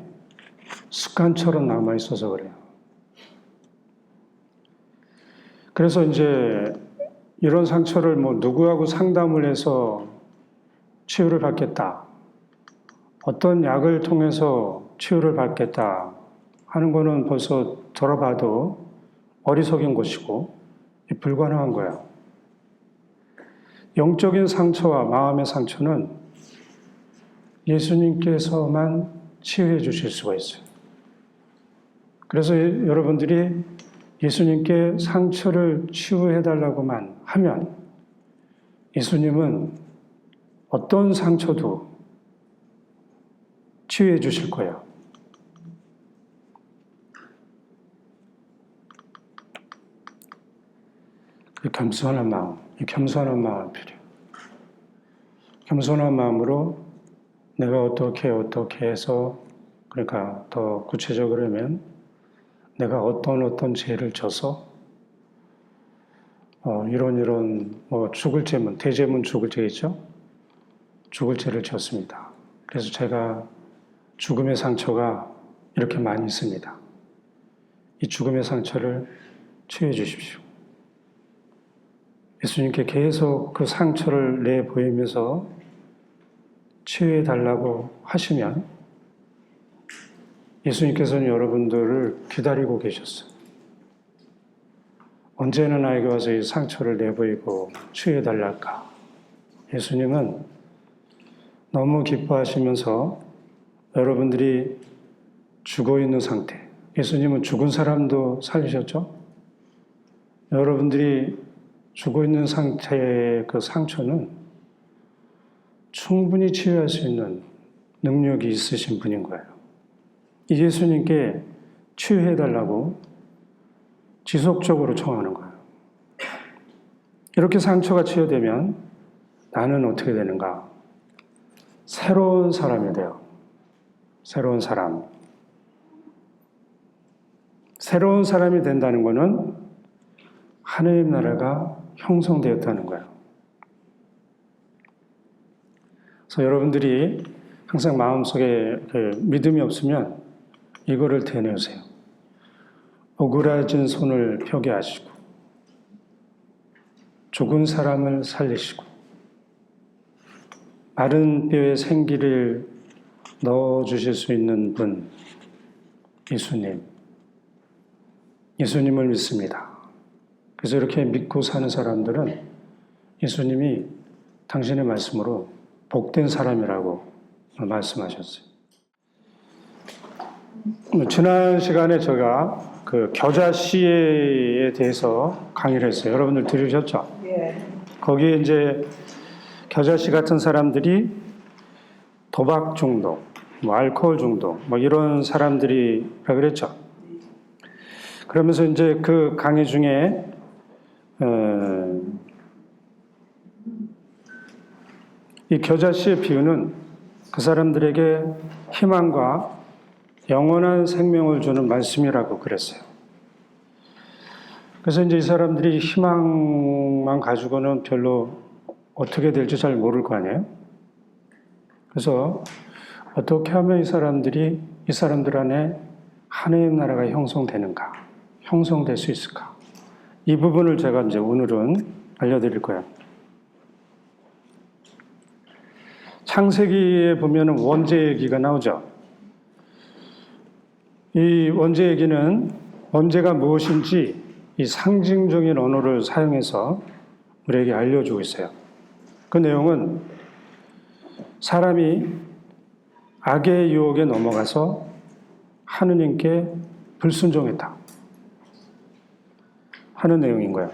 습관처럼 남아있어서 그래요. 그래서 이제 이런 상처를 누구하고 상담을 해서 치유를 받겠다. 어떤 약을 통해서 치유를 받겠다 하는 거는 벌써 들어봐도 어리석인 것이고 불가능한 거예요. 영적인 상처와 마음의 상처는 예수님께서만 치유해 주실 수가 있어요. 그래서 여러분들이 예수님께 상처를 치유해 달라고만 하면 예수님은 어떤 상처도 치유해 주실 거예요. 겸손한 마음, 이 겸손한 마음이 필요해요. 겸손한 마음으로 내가 어떻게 해서, 그러니까 더 구체적으로 하면 내가 어떤 죄를 져서 이런 죽을 죄면 대죄문 죽을 죄겠죠? 죽을 죄를 졌습니다. 그래서 제가 죽음의 상처가 이렇게 많이 있습니다. 이 죽음의 상처를 치유해 주십시오. 예수님께 계속 그 상처를 내 보이면서 치유해 달라고 하시면 예수님께서는 여러분들을 기다리고 계셨어요. 언제나 나에게 와서 이 상처를 내보이고 치유해 달랄까? 예수님은 너무 기뻐하시면서 여러분들이 죽어 있는 상태, 예수님은 죽은 사람도 살리셨죠? 여러분들이 죽어 있는 상태의 그 상처는 충분히 치유할 수 있는 능력이 있으신 분인 거예요. 이 예수님께 치유해달라고 지속적으로 청하는 거예요. 이렇게 상처가 치유되면 나는 어떻게 되는가? 새로운 사람이 돼요. 새로운 사람. 새로운 사람이 된다는 것은 하느님 나라가 형성되었다는 거예요. 그래서 여러분들이 항상 마음속에 믿음이 없으면 이거를 되뇌우세요. 오그라진 손을 펴게 하시고 죽은 사람을 살리시고 마른 뼈에 생기를 넣어주실 수 있는 분, 예수님. 예수님을 믿습니다. 그래서 이렇게 믿고 사는 사람들은 예수님이 당신의 말씀으로 복된 사람이라고 말씀하셨어요. 지난 시간에 제가 그 겨자씨에 대해서 강의를 했어요. 여러분들 들으셨죠? 예. 거기에 이제 겨자씨 같은 사람들이 도박 중독, 알코올 중독, 이런 사람들이라 그랬죠. 그러면서 이제 그 강의 중에 이 겨자씨의 비유는 그 사람들에게 희망과 영원한 생명을 주는 말씀이라고 그랬어요. 그래서 이제 이 사람들이 희망만 가지고는 별로 어떻게 될지 잘 모를 거 아니에요? 그래서 어떻게 하면 이 사람들 안에 하나님 나라가 형성되는가? 형성될 수 있을까? 이 부분을 제가 이제 오늘은 알려드릴 거예요. 창세기에 보면은 원죄 얘기가 나오죠. 이 원죄 얘기는 원죄가 무엇인지 이 상징적인 언어를 사용해서 우리에게 알려주고 있어요. 그 내용은 사람이 악의 유혹에 넘어가서 하느님께 불순종했다 하는 내용인 거예요.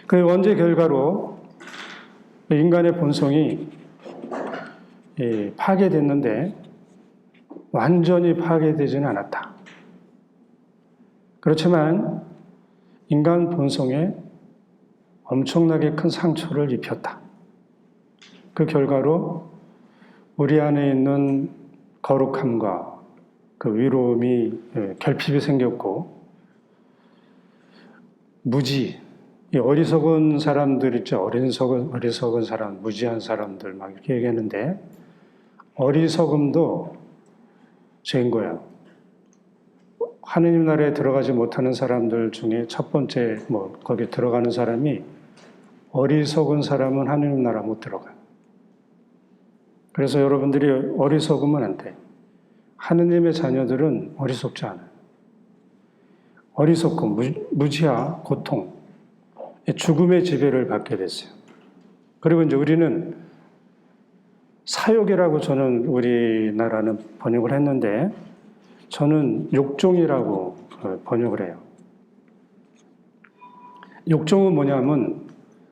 그 원죄 결과로 인간의 본성이 파괴됐는데 완전히 파괴되지는 않았다. 그렇지만 인간 본성에 엄청나게 큰 상처를 입혔다. 그 결과로 우리 안에 있는 거룩함과 그 위로움이 결핍이 생겼고 무지, 이 어리석은 사람들 있죠. 어리석은 사람, 무지한 사람들 막 이렇게 얘기하는데 어리석음도 죄인 거예요. 하느님 나라에 들어가지 못하는 사람들 중에 첫 번째 거기 들어가는 사람이 어리석은 사람은 하느님 나라 못 들어가요. 그래서 여러분들이 어리석으면 안 돼. 하느님의 자녀들은 어리석지 않아요. 어리석고 무지와 고통, 죽음의 지배를 받게 됐어요. 그리고 이제 우리는 사욕이라고 저는 우리나라는 번역을 했는데 저는 욕종이라고 번역을 해요. 욕종은 뭐냐면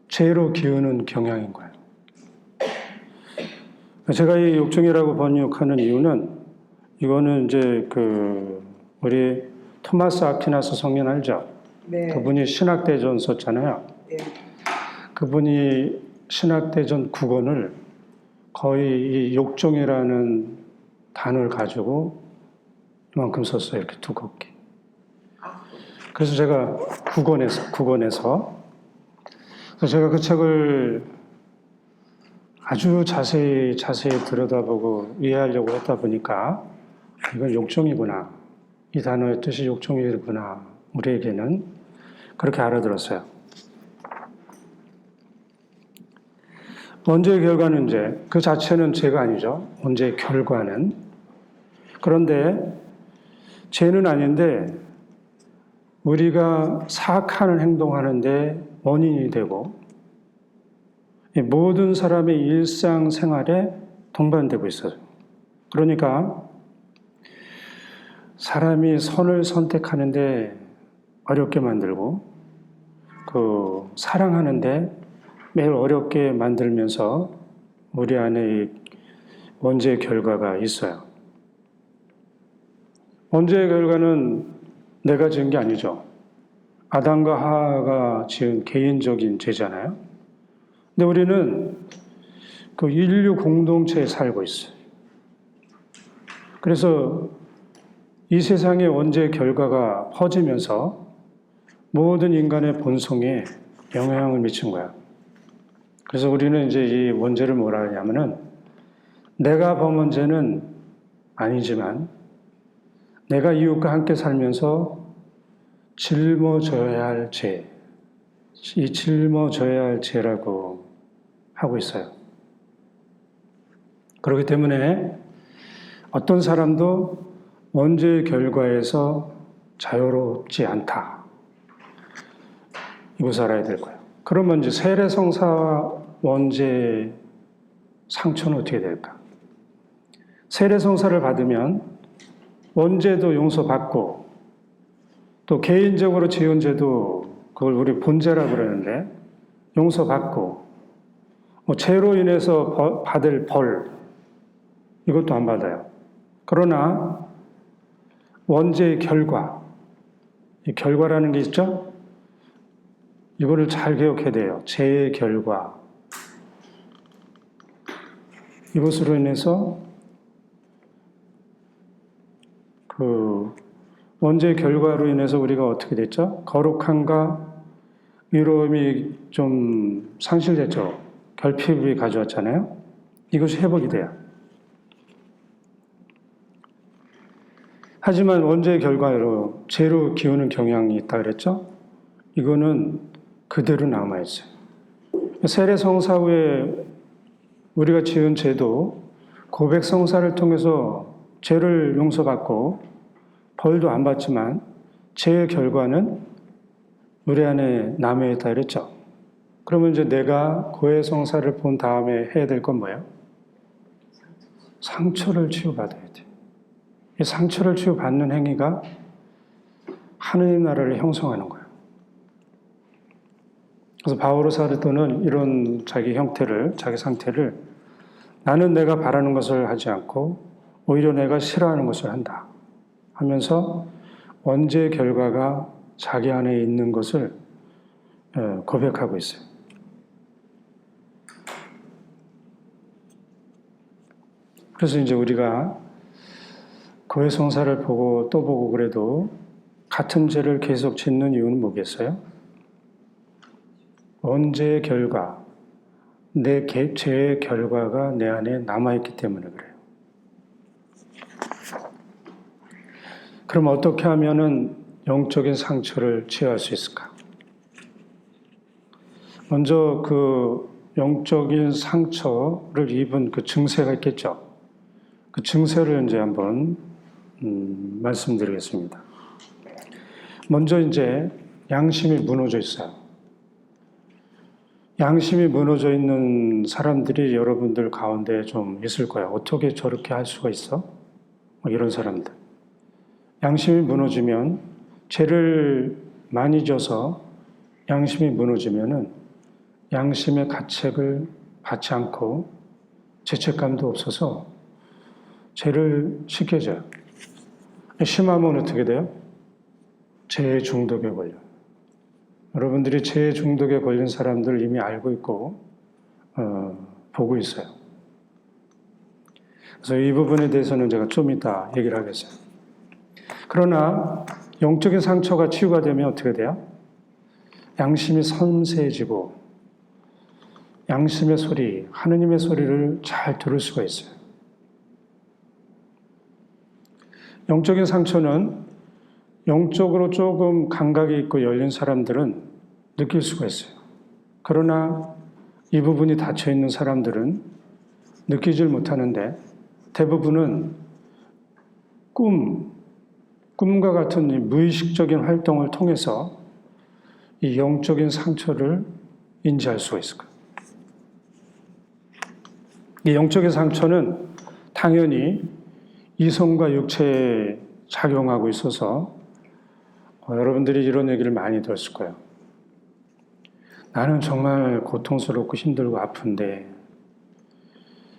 죄로 기우는 경향인 거예요. 제가 이 욕종이라고 번역하는 이유는 이거는 이제 우리 토마스 아퀴나스 성인 알죠? 네. 그분이 신학대전 썼잖아요. 네. 그분이 신학대전 9권을 거의 이 욕종이라는 단어를 가지고 이만큼 썼어요. 이렇게 두껍게. 그래서 제가 9권에서 그래서 제가 그 책을 아주 자세히 들여다보고 이해하려고 했다 보니까 이건 욕종이구나. 이 단어의 뜻이 욕정이구나. 우리에게는 그렇게 알아들었어요. 원죄의 결과는 이제 그 자체는 죄가 아니죠. 원죄의 결과는. 그런데 죄는 아닌데 우리가 사악한 행동하는데 원인이 되고 모든 사람의 일상생활에 동반되고 있어요. 그러니까 사람이 선을 선택하는데 어렵게 만들고 사랑하는데 매일 어렵게 만들면서 우리 안에 원죄의 결과가 있어요. 원죄의 결과는 내가 지은 게 아니죠. 아담과 하와가 지은 개인적인 죄잖아요. 근데 우리는 그 인류 공동체에 살고 있어요. 그래서 이 세상의 원죄의 결과가 퍼지면서 모든 인간의 본성에 영향을 미친 거야. 그래서 우리는 이제 이 원죄를 뭐라 하냐면은 내가 범한 죄는 아니지만 내가 이웃과 함께 살면서 짊어져야 할 죄, 이 짊어져야 할 죄라고 하고 있어요. 그렇기 때문에 어떤 사람도 원죄의 결과에서 자유롭지 않다. 이것을 알아야 될 거예요. 그러면 이제 세례성사와 원죄의 상처는 어떻게 될까? 세례성사를 받으면 원죄도 용서받고 또 개인적으로 지은 죄도 그걸 우리 본죄라고 그러는데 용서받고 죄로 인해서 받을 벌 이것도 안 받아요. 그러나 원죄의 결과, 이 결과라는 게 있죠? 이거를 잘 기억해야 돼요. 죄의 결과. 이것으로 인해서 원죄의 결과로 인해서 우리가 어떻게 됐죠? 거룩함과 의로움이 좀 상실됐죠. 결핍이 가져왔잖아요. 이것이 회복이 돼요. 하지만 원죄의 결과로 죄로 기우는 경향이 있다 그랬죠? 이거는 그대로 남아있어요. 세례성사 후에 우리가 지은 죄도 고백성사를 통해서 죄를 용서받고 벌도 안 받지만 죄의 결과는 우리 안에 남아있다 그랬죠? 그러면 이제 내가 고해성사를 본 다음에 해야 될 건 뭐예요? 상처를 치유받아야 돼. 이 상처를 치유받는 행위가 하느님 나라를 형성하는 거예요. 그래서 바오로 사르토는 이런 자기 형태를, 자기 상태를 나는 내가 바라는 것을 하지 않고 오히려 내가 싫어하는 것을 한다 하면서 원죄의 결과가 자기 안에 있는 것을 고백하고 있어요. 그래서 이제 우리가 고해성사를 보고 또 보고 그래도 같은 죄를 계속 짓는 이유는 뭐겠어요? 원죄의 결과, 내 죄의 결과가 내 안에 남아있기 때문에 그래요. 그럼 어떻게 하면은 영적인 상처를 치유할 수 있을까? 먼저 그 영적인 상처를 입은 그 증세가 있겠죠. 그 증세를 이제 한번 말씀드리겠습니다. 먼저 이제 양심이 무너져 있어요. 양심이 무너져 있는 사람들이 여러분들 가운데 좀 있을 거예요. 어떻게 저렇게 할 수가 있어? 이런 사람들. 양심이 무너지면 죄를 많이 져서 양심이 무너지면은 양심의 가책을 받지 않고 죄책감도 없어서 죄를 쉽게 져요. 심하면 어떻게 돼요? 죄의 중독에 걸려요. 여러분들이 죄의 중독에 걸린 사람들을 이미 알고 있고 보고 있어요. 그래서 이 부분에 대해서는 제가 좀 이따 얘기를 하겠어요. 그러나 영적인 상처가 치유가 되면 어떻게 돼요? 양심이 섬세해지고 양심의 소리, 하느님의 소리를 잘 들을 수가 있어요. 영적인 상처는 영적으로 조금 감각이 있고 열린 사람들은 느낄 수가 있어요. 그러나 이 부분이 닫혀 있는 사람들은 느끼질 못하는데 대부분은 꿈과 같은 이 무의식적인 활동을 통해서 이 영적인 상처를 인지할 수가 있을 거예요. 이 영적인 상처는 당연히 이성과 육체에 작용하고 있어서 여러분들이 이런 얘기를 많이 들었을 거예요. 나는 정말 고통스럽고 힘들고 아픈데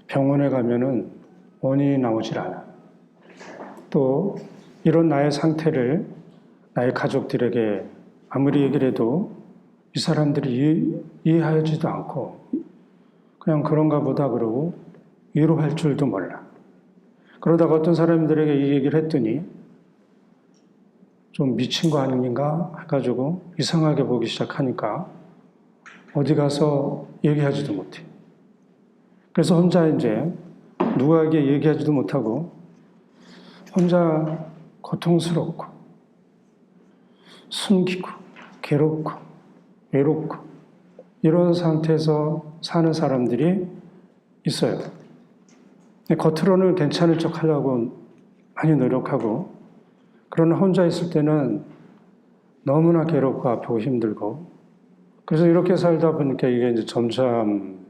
병원에 가면은 원인이 나오질 않아. 또 이런 나의 상태를 나의 가족들에게 아무리 얘기를 해도 이 사람들이 이해하지도 않고 그냥 그런가 보다 그러고 위로할 줄도 몰라. 그러다가 어떤 사람들에게 이 얘기를 했더니 좀 미친 거 아닌가 해가지고 이상하게 보기 시작하니까 어디 가서 얘기하지도 못해. 그래서 혼자 이제 누구에게 얘기하지도 못하고 혼자 고통스럽고 숨기고 괴롭고 외롭고 이런 상태에서 사는 사람들이 있어요. 겉으로는 괜찮을 척 하려고 많이 노력하고 그러나 혼자 있을 때는 너무나 괴롭고 아프고 힘들고 그래서 이렇게 살다 보니까 이게 이제 점점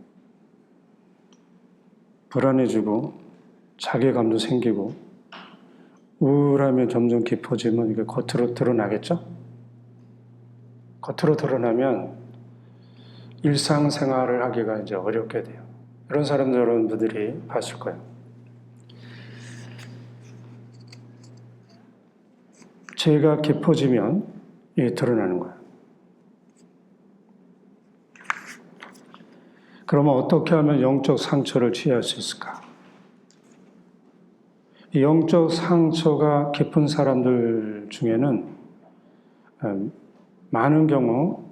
불안해지고 자괴감도 생기고 우울함이 점점 깊어지면 이게 겉으로 드러나겠죠? 겉으로 드러나면 일상생활을 하기가 이제 어렵게 돼요. 이런 사람들 여러분들이 봤을 거예요. 죄가 깊어지면 이게 드러나는 거예요. 그러면 어떻게 하면 영적 상처를 치유할 수 있을까? 이 영적 상처가 깊은 사람들 중에는 많은 경우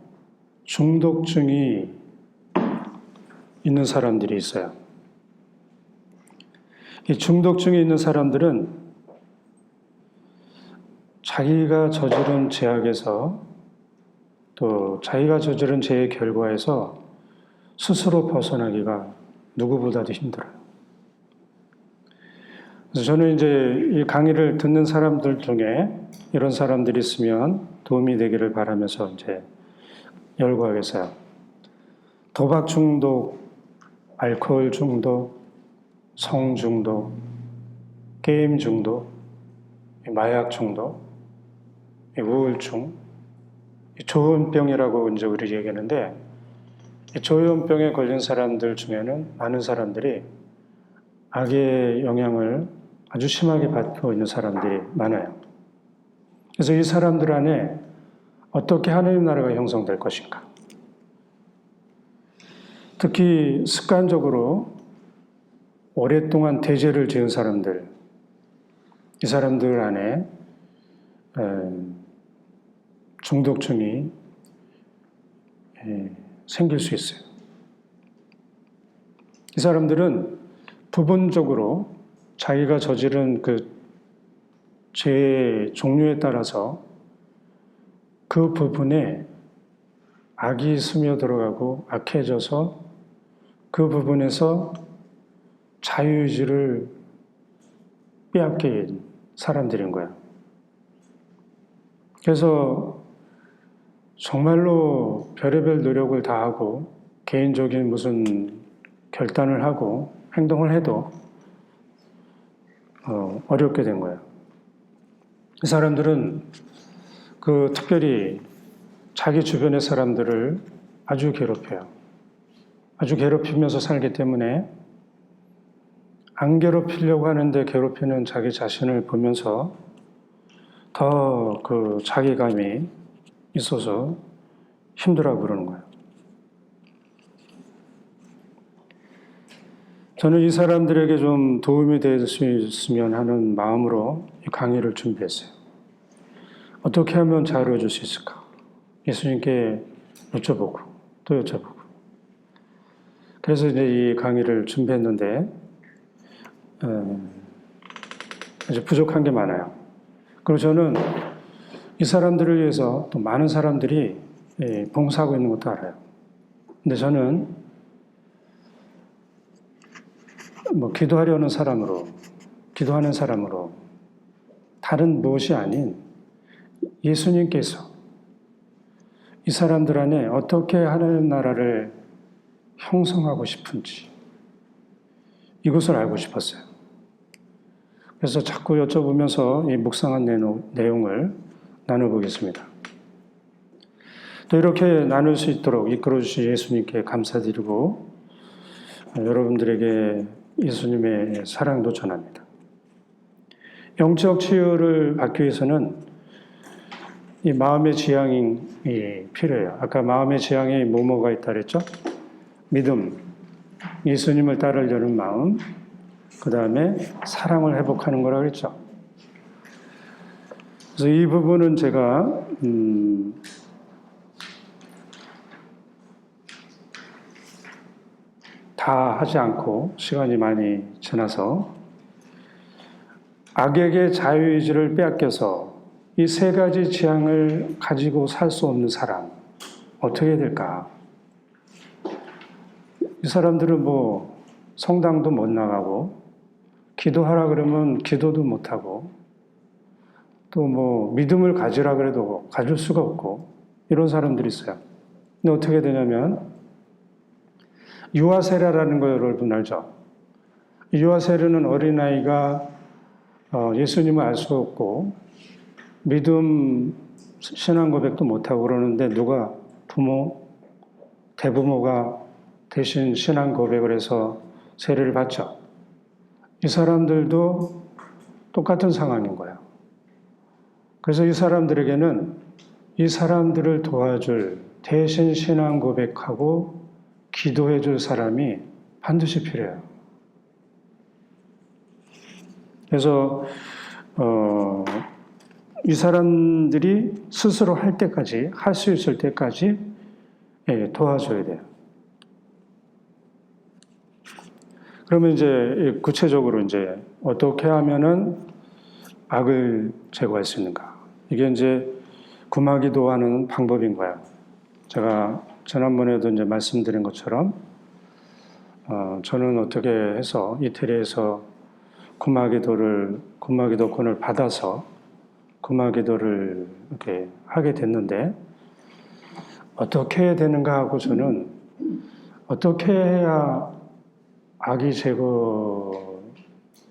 중독증이 있는 사람들이 있어요. 이 중독증이 있는 사람들은 자기가 저지른 죄악에서 또 자기가 저지른 죄의 결과에서 스스로 벗어나기가 누구보다도 힘들어요. 그래서 저는 이제 이 강의를 듣는 사람들 중에 이런 사람들이 있으면 도움이 되기를 바라면서 이제 열거하겠어요. 도박 중독, 알코올 중독, 성 중독, 게임 중독, 마약 중독, 우울증, 조현병이라고 이제 우리 얘기하는데 이 조현병에 걸린 사람들 중에는 많은 사람들이 악의 영향을 아주 심하게 받고 있는 사람들이 많아요. 그래서 이 사람들 안에 어떻게 하나님 나라가 형성될 것인가? 특히 습관적으로 오랫동안 대죄를 지은 사람들, 이 사람들 안에 중독증이 생길 수 있어요. 이 사람들은 부분적으로 자기가 저지른 그 죄의 종류에 따라서 그 부분에 악이 스며들어가고 악해져서 그 부분에서 자유의지를 빼앗긴 사람들인 거야. 그래서 정말로 별의별 노력을 다하고 개인적인 무슨 결단을 하고 행동을 해도 어렵게 된 거예요. 이 사람들은 특별히 자기 주변의 사람들을 아주 괴롭혀요. 아주 괴롭히면서 살기 때문에 안 괴롭히려고 하는데 괴롭히는 자기 자신을 보면서 더 그 자괴감이 있어서 힘들어 그러는 거예요. 저는 이 사람들에게 좀 도움이 될 수 있으면 하는 마음으로 이 강의를 준비했어요. 어떻게 하면 자유로워 줄 수 있을까? 예수님께 여쭤보고 또 여쭤보고. 그래서 이제 이 강의를 준비했는데 아주 부족한 게 많아요. 그리고 저는 이 사람들을 위해서 또 많은 사람들이 봉사하고 있는 것도 알아요. 근데 저는 뭐 기도하려는 사람으로, 기도하는 사람으로 다른 무엇이 아닌 예수님께서 이 사람들 안에 어떻게 하나님 나라를 형성하고 싶은지 이것을 알고 싶었어요. 그래서 자꾸 여쭤보면서 이 묵상한 내용을 나눠보겠습니다. 또 이렇게 나눌 수 있도록 이끌어주신 예수님께 감사드리고 여러분들에게 예수님의 사랑도 전합니다. 영적 치유를 받기 위해서는 이 마음의 지향이 필요해요. 아까 마음의 지향에 뭐가 있다 그랬죠? 믿음, 예수님을 따르려는 마음, 그 다음에 사랑을 회복하는 거라고 그랬죠. 그래서 이 부분은 제가 다 하지 않고 시간이 많이 지나서 악에게 자유의지를 빼앗겨서 이 세 가지 지향을 가지고 살 수 없는 사람 어떻게 해야 될까? 이 사람들은 뭐 성당도 못 나가고 기도하라 그러면 기도도 못 하고 또 뭐 믿음을 가지라 그래도 가질 수가 없고 이런 사람들이 있어요. 근데 어떻게 되냐면 유아세례라는 거 여러분 알죠? 유아세례는 어린아이가 예수님을 알 수 없고 믿음 신앙 고백도 못하고 그러는데 누가 대부모가 대신 신앙 고백을 해서 세례를 받죠. 이 사람들도 똑같은 상황인 거예요. 그래서 이 사람들에게는 이 사람들을 도와줄 대신 신앙 고백하고 기도해 줄 사람이 반드시 필요해요. 그래서 이 사람들이 스스로 할 때까지, 할 수 있을 때까지 도와줘야 돼요. 그러면 이제 구체적으로 이제 어떻게 하면은 악을 제거할 수 있는가? 이게 이제 구마기도하는 방법인 거예요. 제가 지난번에도 이제 말씀드린 것처럼 저는 어떻게 해서 이태리에서 구마기도권을 받아서 구마기도를 이렇게 하게 됐는데 어떻게 해야 되는가 하고 저는 어떻게 해야 악이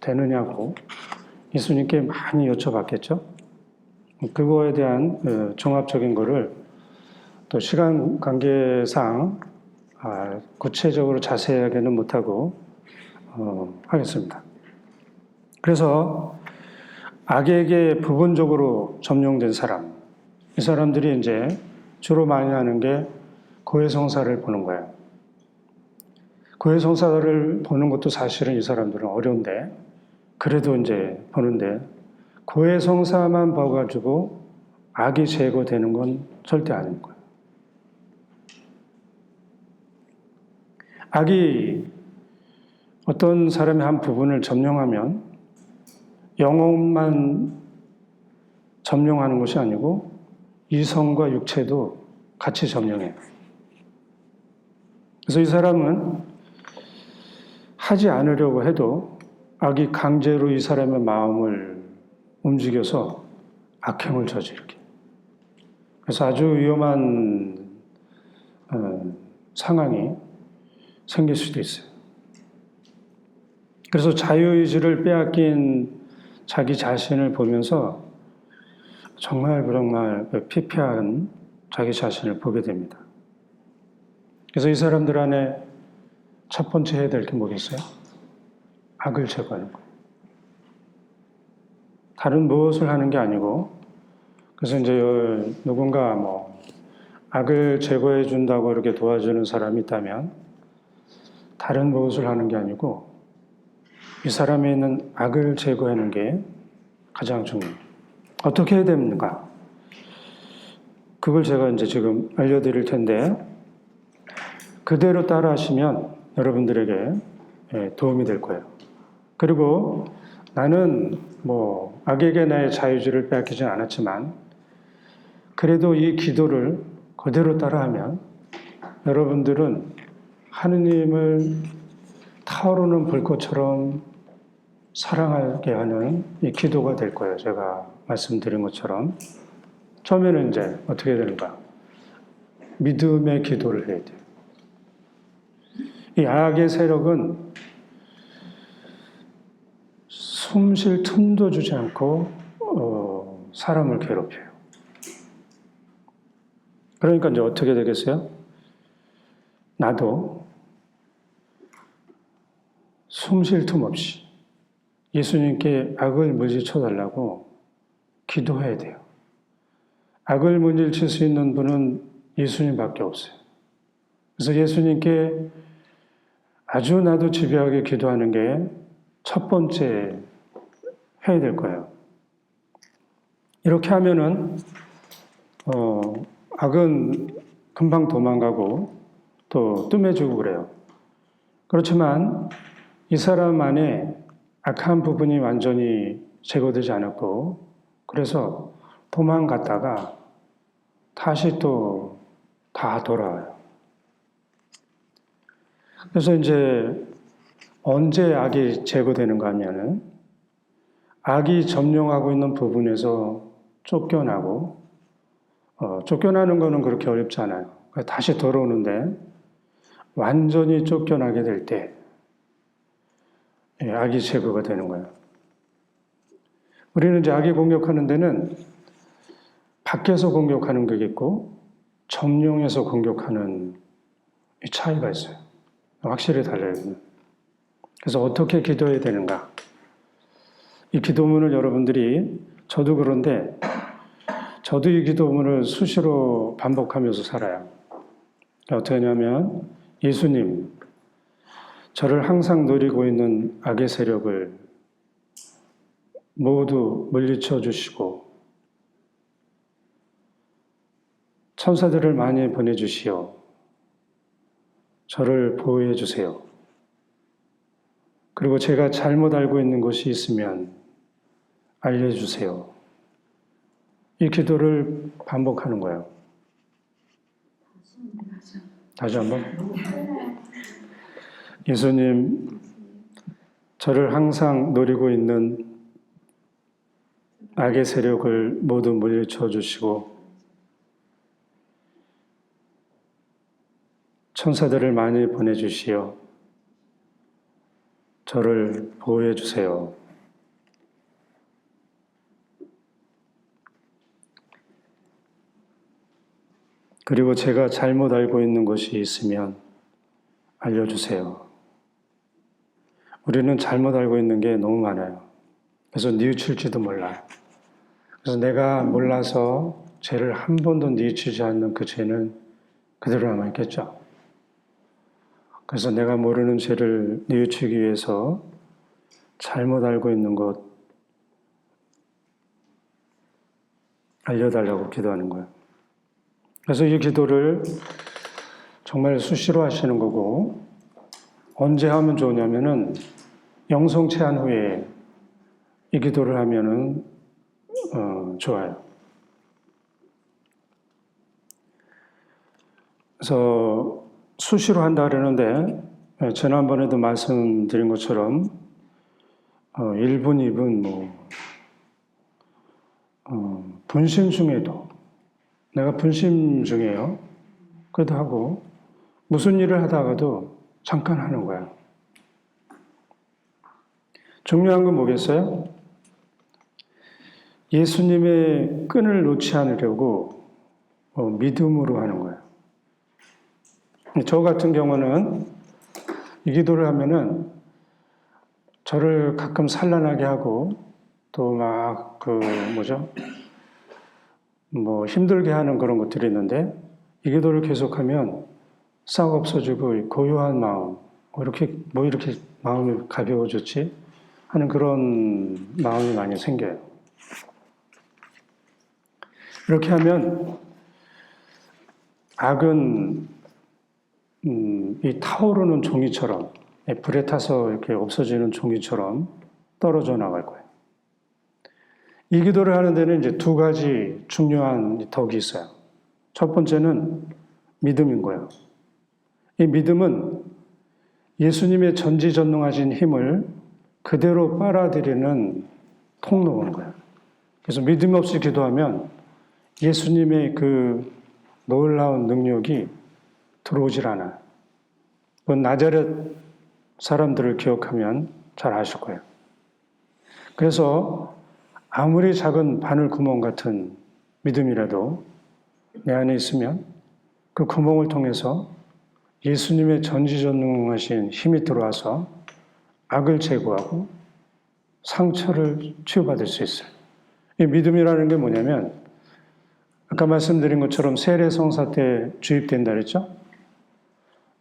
제거되느냐고 예수님께 많이 여쭤봤겠죠. 그거에 대한 종합적인 거를 또 시간 관계상 구체적으로 자세하게는 못하고 하겠습니다. 그래서 악에게 부분적으로 점령된 사람, 이 사람들이 이제 주로 많이 하는 게 고해성사를 보는 거예요. 고해성사를 보는 것도 사실은 이 사람들은 어려운데 그래도 이제 보는데 고해성사만 봐가지고 악이 제거되는 건 절대 아닌 거예요. 악이 어떤 사람의 한 부분을 점령하면 영혼만 점령하는 것이 아니고 이성과 육체도 같이 점령해요. 그래서 이 사람은 하지 않으려고 해도 악이 강제로 이 사람의 마음을 움직여서 악행을 저지르게. 그래서 아주 위험한 상황이 생길 수도 있어요. 그래서 자유의지를 빼앗긴 자기 자신을 보면서 정말 피폐한 자기 자신을 보게 됩니다. 그래서 이 사람들 안에 첫 번째 해야 될 게 뭐겠어요? 악을 제거하는 거예요. 다른 무엇을 하는 게 아니고, 그래서 이제 누군가 악을 제거해 준다고 이렇게 도와주는 사람이 있다면 다른 무엇을 하는 게 아니고 이 사람에 있는 악을 제거하는 게 가장 중요해요. 어떻게 해야 됩니까? 그걸 제가 이제 지금 알려드릴 텐데 그대로 따라 하시면 여러분들에게 도움이 될 거예요. 그리고 나는 악에게 나의 자유의지를 빼앗기진 않았지만 그래도 이 기도를 그대로 따라하면 여러분들은 하느님을 타오르는 불꽃처럼 사랑하게 하는 이 기도가 될 거예요. 제가 말씀드린 것처럼. 처음에는 이제 어떻게 되는가? 믿음의 기도를 해야 돼요. 이 악의 세력은 숨 쉴 틈도 주지 않고 사람을 괴롭혀요. 그러니까 이제 어떻게 되겠어요? 나도 숨 쉴 틈 없이 예수님께 악을 물리쳐 달라고 기도해야 돼요. 악을 물리칠 수 있는 분은 예수님밖에 없어요. 그래서 예수님께 아주 나도 집요하게 기도하는 게 첫 번째 해야 될 거예요. 이렇게 하면은 악은 금방 도망가고 또 뜸해지고 그래요. 그렇지만 이 사람 안에 악한 부분이 완전히 제거되지 않았고 그래서 도망갔다가 다시 또 다 돌아와요. 그래서 이제 언제 악이 제거되는가 하면은 악이 점령하고 있는 부분에서 쫓겨나고 쫓겨나는 거는 그렇게 어렵지 않아요. 다시 돌아오는데 완전히 쫓겨나게 될 때 악이 제거가 되는 거예요. 우리는 이제 악이 공격하는 데는 밖에서 공격하는 게 있고 점령해서 공격하는 차이가 있어요. 확실히 달라요. 그래서 어떻게 기도해야 되는가? 이 기도문을 여러분들이 저도 그런데 저도 이 기도문을 수시로 반복하면서 살아요. 어떻게 하냐면 예수님, 저를 항상 노리고 있는 악의 세력을 모두 물리쳐 주시고 천사들을 많이 보내주시어 저를 보호해 주세요. 그리고 제가 잘못 알고 있는 것이 있으면 알려주세요. 이 기도를 반복하는 거예요. 다시 한번. 예수님, 저를 항상 노리고 있는 악의 세력을 모두 물리쳐 주시고 천사들을 많이 보내주시어 저를 보호해 주세요. 그리고 제가 잘못 알고 있는 것이 있으면 알려주세요. 우리는 잘못 알고 있는 게 너무 많아요. 그래서 뉘우칠지도 몰라요. 그래서 내가 몰라서 죄를 한 번도 뉘우치지 않는 그 죄는 그대로 남아있겠죠. 그래서 내가 모르는 죄를 뉘우치기 위해서 잘못 알고 있는 것 알려달라고 기도하는 거예요. 그래서 이 기도를 정말 수시로 하시는 거고 언제 하면 좋으냐면은 영성 체한 후에 이 기도를 하면은 좋아요. 그래서 수시로 한다 그러는데 지난번에도 말씀드린 것처럼 1분, 2분 분심 중에도 내가 분심 중이에요. 그래도 하고 무슨 일을 하다가도 잠깐 하는 거야. 중요한 건 뭐겠어요? 예수님의 끈을 놓지 않으려고 믿음으로 하는 거예요. 저 같은 경우는 이 기도를 하면은 저를 가끔 산란하게 하고 또 막 힘들게 하는 그런 것들이 있는데 이 기도를 계속하면 싹 없어지고 고요한 마음, 이렇게 마음이 가벼워졌지 하는 그런 마음이 많이 생겨요. 이렇게 하면 악은 이 타오르는 종이처럼 불에 타서 이렇게 없어지는 종이처럼 떨어져 나갈 거예요. 이 기도를 하는 데는 이제 두 가지 중요한 덕이 있어요. 첫 번째는 믿음인 거예요. 이 믿음은 예수님의 전지전능하신 힘을 그대로 빨아들이는 통로인 거예요. 그래서 믿음 없이 기도하면 예수님의 그 놀라운 능력이 들어오질 않아요. 그 나자렛 사람들을 기억하면 잘 아실 거예요. 그래서 아무리 작은 바늘 구멍 같은 믿음이라도 내 안에 있으면 그 구멍을 통해서 예수님의 전지전능하신 힘이 들어와서 악을 제거하고 상처를 치유받을 수 있어요. 이 믿음이라는 게 뭐냐면 아까 말씀드린 것처럼 세례성사 때 주입된다 그랬죠?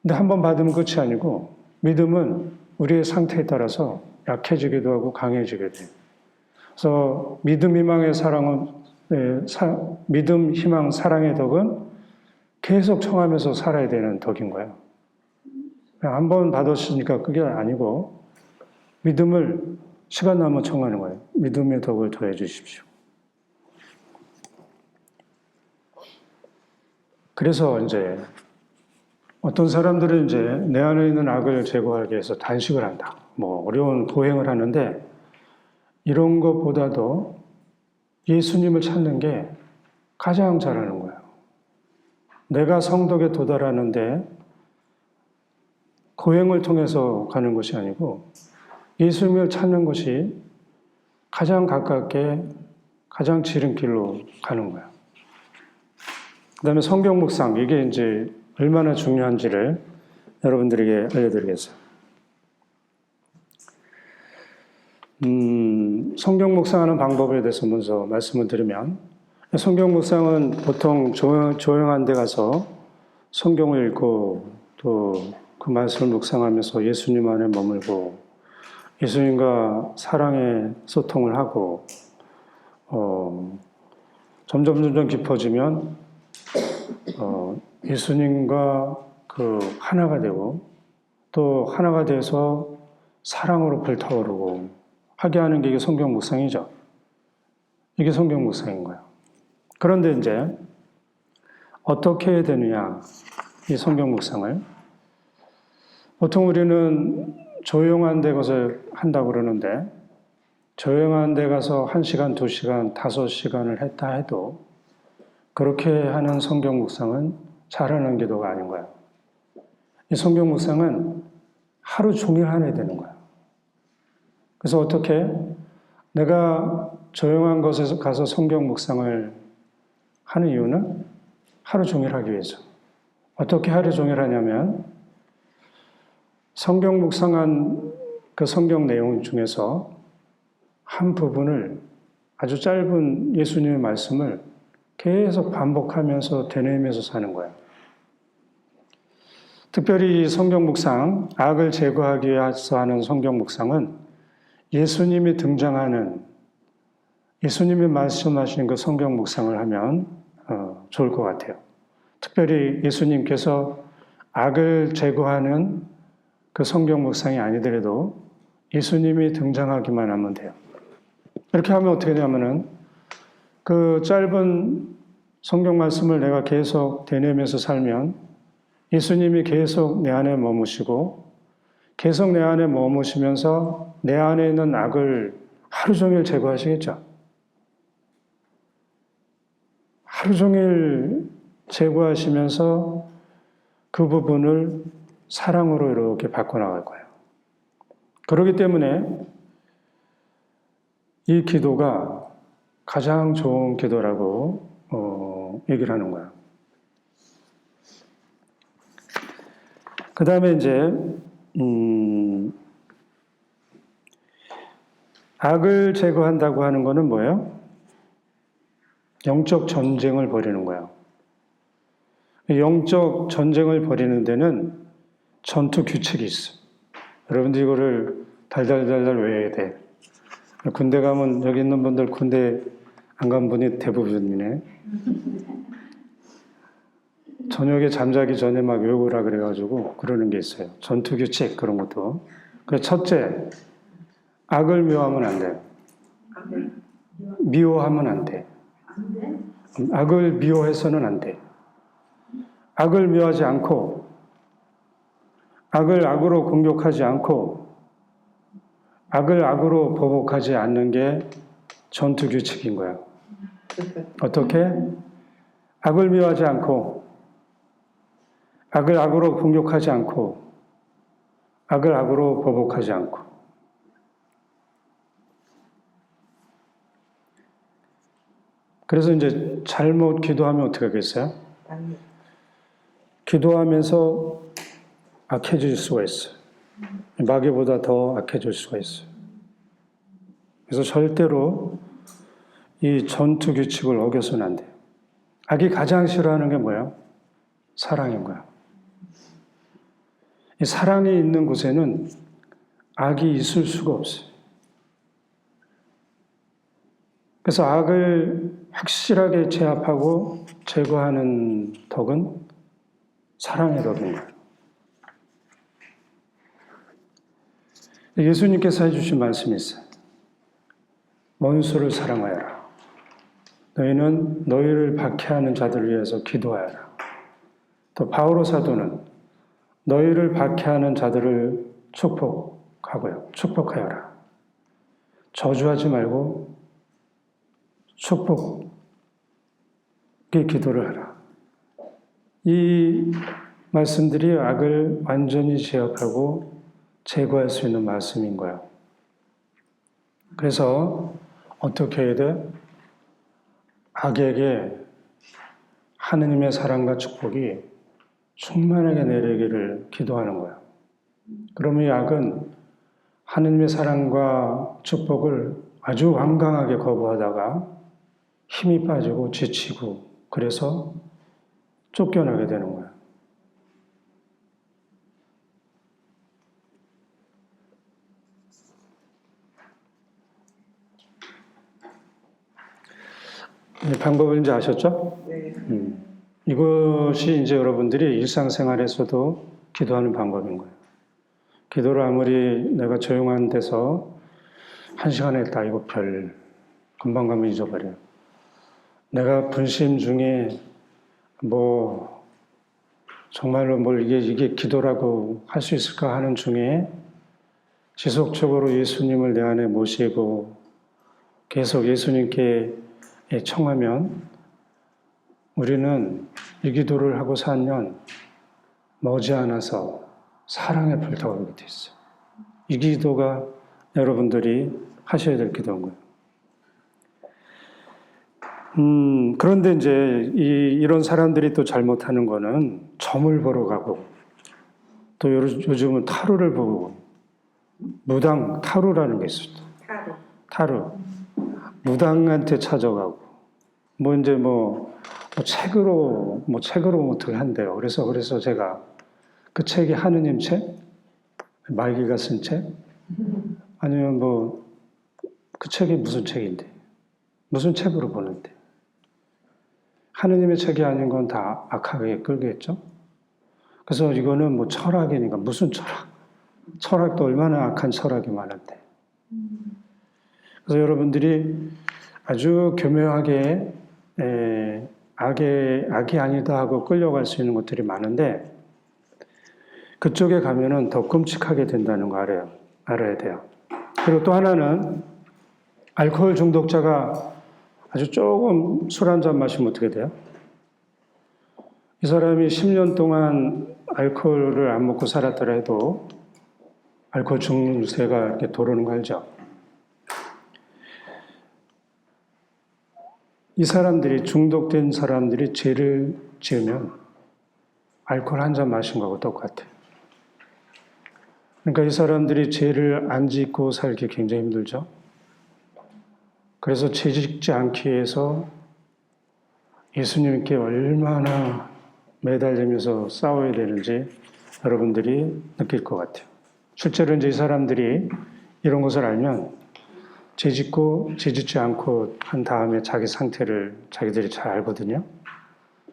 근데 한 번 받으면 끝이 아니고 믿음은 우리의 상태에 따라서 약해지기도 하고 강해지게 돼요. 그래서 믿음, 희망의 사랑은 믿음, 희망, 사랑의 덕은 계속 청하면서 살아야 되는 덕인 거예요. 한 번 받았으니까 그게 아니고 믿음을 시간 나면 청하는 거예요. 믿음의 덕을 더해 주십시오. 그래서 이제 어떤 사람들은 이제 내 안에 있는 악을 제거하기 위해서 단식을 한다. 뭐 어려운 보행을 하는데 이런 것보다도 예수님을 찾는 게 가장 잘하는 거예요. 내가 성덕에 도달하는데 고행을 통해서 가는 것이 아니고 예수님을 찾는 것이 가장 가깝게 가장 지름길로 가는 거예요. 그 다음에 성경 묵상, 이게 이제 얼마나 중요한지를 여러분들에게 알려드리겠어요. 성경 묵상하는 방법에 대해서 먼저 말씀을 드리면, 성경 묵상은 보통 조용한 데 가서 성경을 읽고 또 그 말씀을 묵상하면서 예수님 안에 머물고 예수님과 사랑의 소통을 하고 점점 깊어지면 예수님과 그 하나가 되고 또 하나가 돼서 사랑으로 불타오르고 하게 하는 게 이게 성경 묵상이죠. 이게 성경 묵상인 거예요. 그런데 이제 어떻게 해야 되느냐, 이 성경 묵상을. 보통 우리는 조용한 데 가서 한다고 그러는데 조용한 데 가서 1시간, 2시간, 5시간을 했다 해도 그렇게 하는 성경 묵상은 잘하는 기도가 아닌 거예요. 이 성경 묵상은 하루 종일 해야 되는 거예요. 그래서 어떻게 내가 조용한 곳에 가서 성경 묵상을 하는 이유는 하루 종일 하기 위해서. 어떻게 하루 종일 하냐면 성경 묵상한 그 성경 내용 중에서 한 부분을 아주 짧은 예수님의 말씀을 계속 반복하면서 되뇌면서 사는 거예요. 특별히 이 성경 묵상, 악을 제거하기 위해서 하는 성경 묵상은 예수님이 등장하는, 예수님이 말씀하신 그 성경 묵상을 하면 좋을 것 같아요. 특별히 예수님께서 악을 제거하는 그 성경 묵상이 아니더라도 예수님이 등장하기만 하면 돼요. 이렇게 하면 어떻게 되냐면은 그 짧은 성경 말씀을 내가 계속 되뇌면서 살면 예수님이 계속 내 안에 머무시고 계속 내 안에 머무시면서 내 안에 있는 악을 하루 종일 제거하시겠죠. 하루 종일 제거하시면서 그 부분을 사랑으로 이렇게 바꿔나갈 거예요. 그렇기 때문에 이 기도가 가장 좋은 기도라고 얘기를 하는 거예요. 그 다음에 이제 악을 제거한다고 하는 거는 뭐예요? 영적 전쟁을 벌이는 거예요. 영적 전쟁을 벌이는 데는 전투 규칙이 있어. 여러분들 이거를 달달달달 외워야 돼. 군대 가면 여기 있는 분들 군대 안 간 분이 대부분이네. 저녁에 잠자기 전에 막 외우라 그래가지고 그러는 게 있어요. 전투 규칙 그런 것도. 그 첫째, 악을 묘하면 안 돼요. 미워하면 안 돼. 악을 미워해서는 안 돼. 악을 미워하지 않고, 악을 악으로 공격하지 않고, 악을 악으로 보복하지 않는 게 전투 규칙인 거야. 어떻게? 악을 미워하지 않고, 악을 악으로 공격하지 않고, 악을 악으로 보복하지 않고. 그래서 이제 잘못 기도하면 어떻게 하겠어요? 기도하면서 악해질 수가 있어요. 마귀보다 더 악해질 수가 있어요. 그래서 절대로 이 전투 규칙을 어겨서는 안 돼요. 악이 가장 싫어하는 게 뭐예요? 사랑인 거야. 이 사랑이 있는 곳에는 악이 있을 수가 없어요. 그래서 악을 확실하게 제압하고 제거하는 덕은 사랑의 덕인 거예요. 예수님께서 해주신 말씀이 있어요. 원수를 사랑하여라. 너희는 너희를 박해하는 자들을 위해서 기도하여라. 또 바오로 사도는 너희를 박해하는 자들을 축복하여라. 저주하지 말고 축복의 기도를 하라. 이 말씀들이 악을 완전히 제압하고 제거할 수 있는 말씀인 거예요. 그래서 어떻게 해야 돼? 악에게 하느님의 사랑과 축복이 충만하게 내리기를 기도하는 거예요. 그러면 이 악은 하느님의 사랑과 축복을 아주 완강하게 거부하다가 힘이 빠지고 지치고 그래서 쫓겨나게 되는 거예요. 이 방법을 이제 아셨죠? 네. 이것이 이제 여러분들이 일상생활에서도 기도하는 방법인 거예요. 기도를 아무리 내가 조용한 데서 1시간 했다, 이거 금방 가면 잊어버려요. 내가 분심 중에 정말로 이게 기도라고 할 수 있을까 하는 중에 지속적으로 예수님을 내 안에 모시고 계속 예수님께 청하면 우리는 이 기도를 하고 살면 머지않아서 사랑에 불타오르게 돼 있어요. 이 기도가 여러분들이 하셔야 될 기도인 거예요. 그런데 이제 이런 사람들이 또 잘못하는 거는 점을 보러 가고 또 요즘은 타로를 보고 타로라는 게 있어요. 타로. 무당한테 찾아가고 책으로 어떻게 한대요. 그래서 제가 그 책이 하느님 책? 마귀가 쓴 책? 아니면 그 책이 무슨 책인데? 무슨 책으로 보는데? 하느님의 책이 아닌 건 다 악하게 끌겠죠? 그래서 이거는 철학이니까 무슨 철학? 철학도 얼마나 악한 철학이 많은데. 그래서 여러분들이 아주 교묘하게 악이 아니다 하고 끌려갈 수 있는 것들이 많은데 그쪽에 가면은 더 끔찍하게 된다는 거 알아야 돼요. 그리고 또 하나는 알코올 중독자가 아주 조금 술 한 잔 마시면 어떻게 돼요? 이 사람이 10년 동안 알코올을 안 먹고 살았더라도 알코올 중세가 이렇게 도르는 거 알죠? 중독된 사람들이 죄를 지으면 알코올 한 잔 마신 거하고 똑같아요. 그러니까 이 사람들이 죄를 안 짓고 살기 굉장히 힘들죠. 그래서 죄 짓지 않기 위해서 예수님께 얼마나 매달리면서 싸워야 되는지 여러분들이 느낄 것 같아요. 실제로 이제 이 사람들이 이런 것을 알면 죄 짓지 않고 한 다음에 자기 상태를 자기들이 잘 알거든요.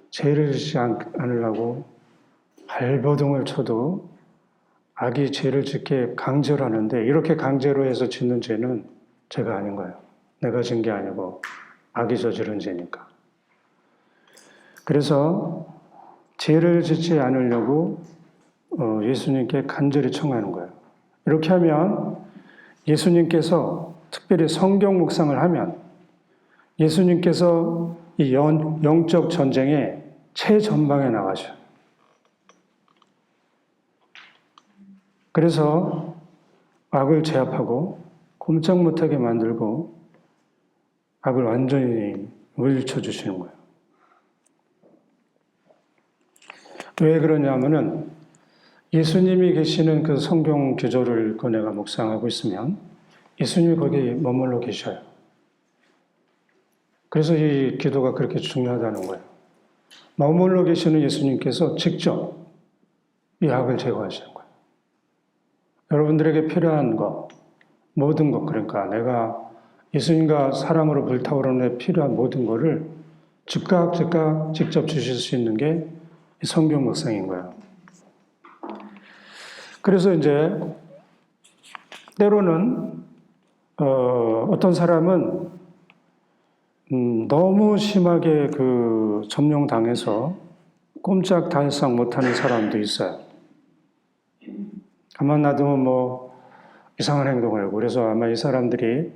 죄를 짓지 않으려고 발버둥을 쳐도 악이 죄를 짓게 강제로 하는데 이렇게 강제로 해서 짓는 죄는 죄가 아닌 거예요. 내가 진 게 아니고 악이 저지른 죄니까. 그래서 죄를 짓지 않으려고 예수님께 간절히 청하는 거예요. 이렇게 하면 예수님께서 특별히 성경 묵상을 하면 예수님께서 이 영적 전쟁의 최전방에 나가셔요. 그래서 악을 제압하고 꼼짝 못하게 만들고 악을 완전히 물리쳐 주시는 거예요. 왜 그러냐면은 예수님이 계시는 그 성경 구절을 내가 묵상하고 있으면 예수님이 거기 머물러 계셔요. 그래서 이 기도가 그렇게 중요하다는 거예요. 머물러 계시는 예수님께서 직접 이 악을 제거하시는 거예요. 여러분들에게 필요한 것, 모든 것, 그러니까 내가 예수님과 사랑으로 불타오르는 데 필요한 모든 것을 즉각 직접 주실 수 있는 게 성경 묵상인 거예요. 그래서 이제 때로는 어떤 사람은 너무 심하게 그 점령당해서 꼼짝달싹 못하는 사람도 있어요. 가만 놔두면 뭐 이상한 행동을 하고 그래서 아마 이 사람들이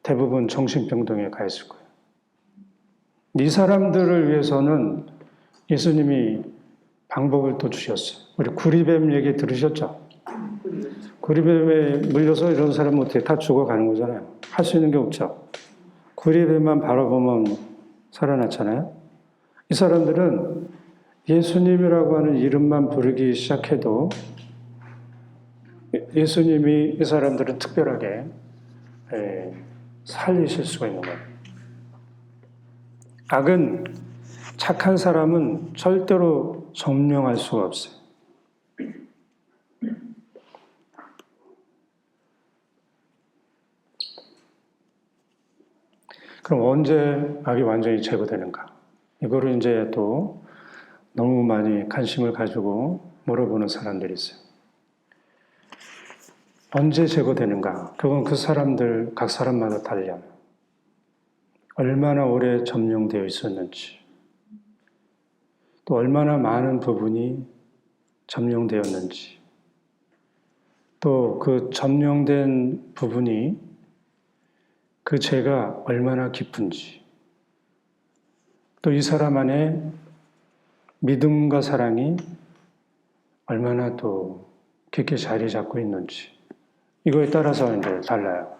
대부분 정신병동에 가 있을 거예요. 이 사람들을 위해서는 예수님이 방법을 또 주셨어요. 우리 구리뱀 얘기 들으셨죠? 구리뱀에 물려서 이런 사람은 어떻게 다 죽어가는 거잖아요. 할 수 있는 게 없죠. 구리뱀만 바라보면 살아났잖아요. 이 사람들은 예수님이라고 하는 이름만 부르기 시작해도 예수님이 이 사람들을 특별하게 살리실 수가 있는 거예요. 악은 착한 사람은 절대로 점령할 수가 없어요. 그럼 언제 악이 완전히 제거되는가? 이거를 이제 또 너무 많이 관심을 가지고 물어보는 사람들이 있어요. 언제 제거되는가? 그건 그 사람들, 각 사람마다 달라요. 얼마나 오래 점령되어 있었는지, 또 얼마나 많은 부분이 점령되었는지, 또 그 점령된 부분이 그 죄가 얼마나 깊은지, 또 이 사람 안에 믿음과 사랑이 얼마나 또 깊게 자리 잡고 있는지, 이거에 따라서 이제 달라요.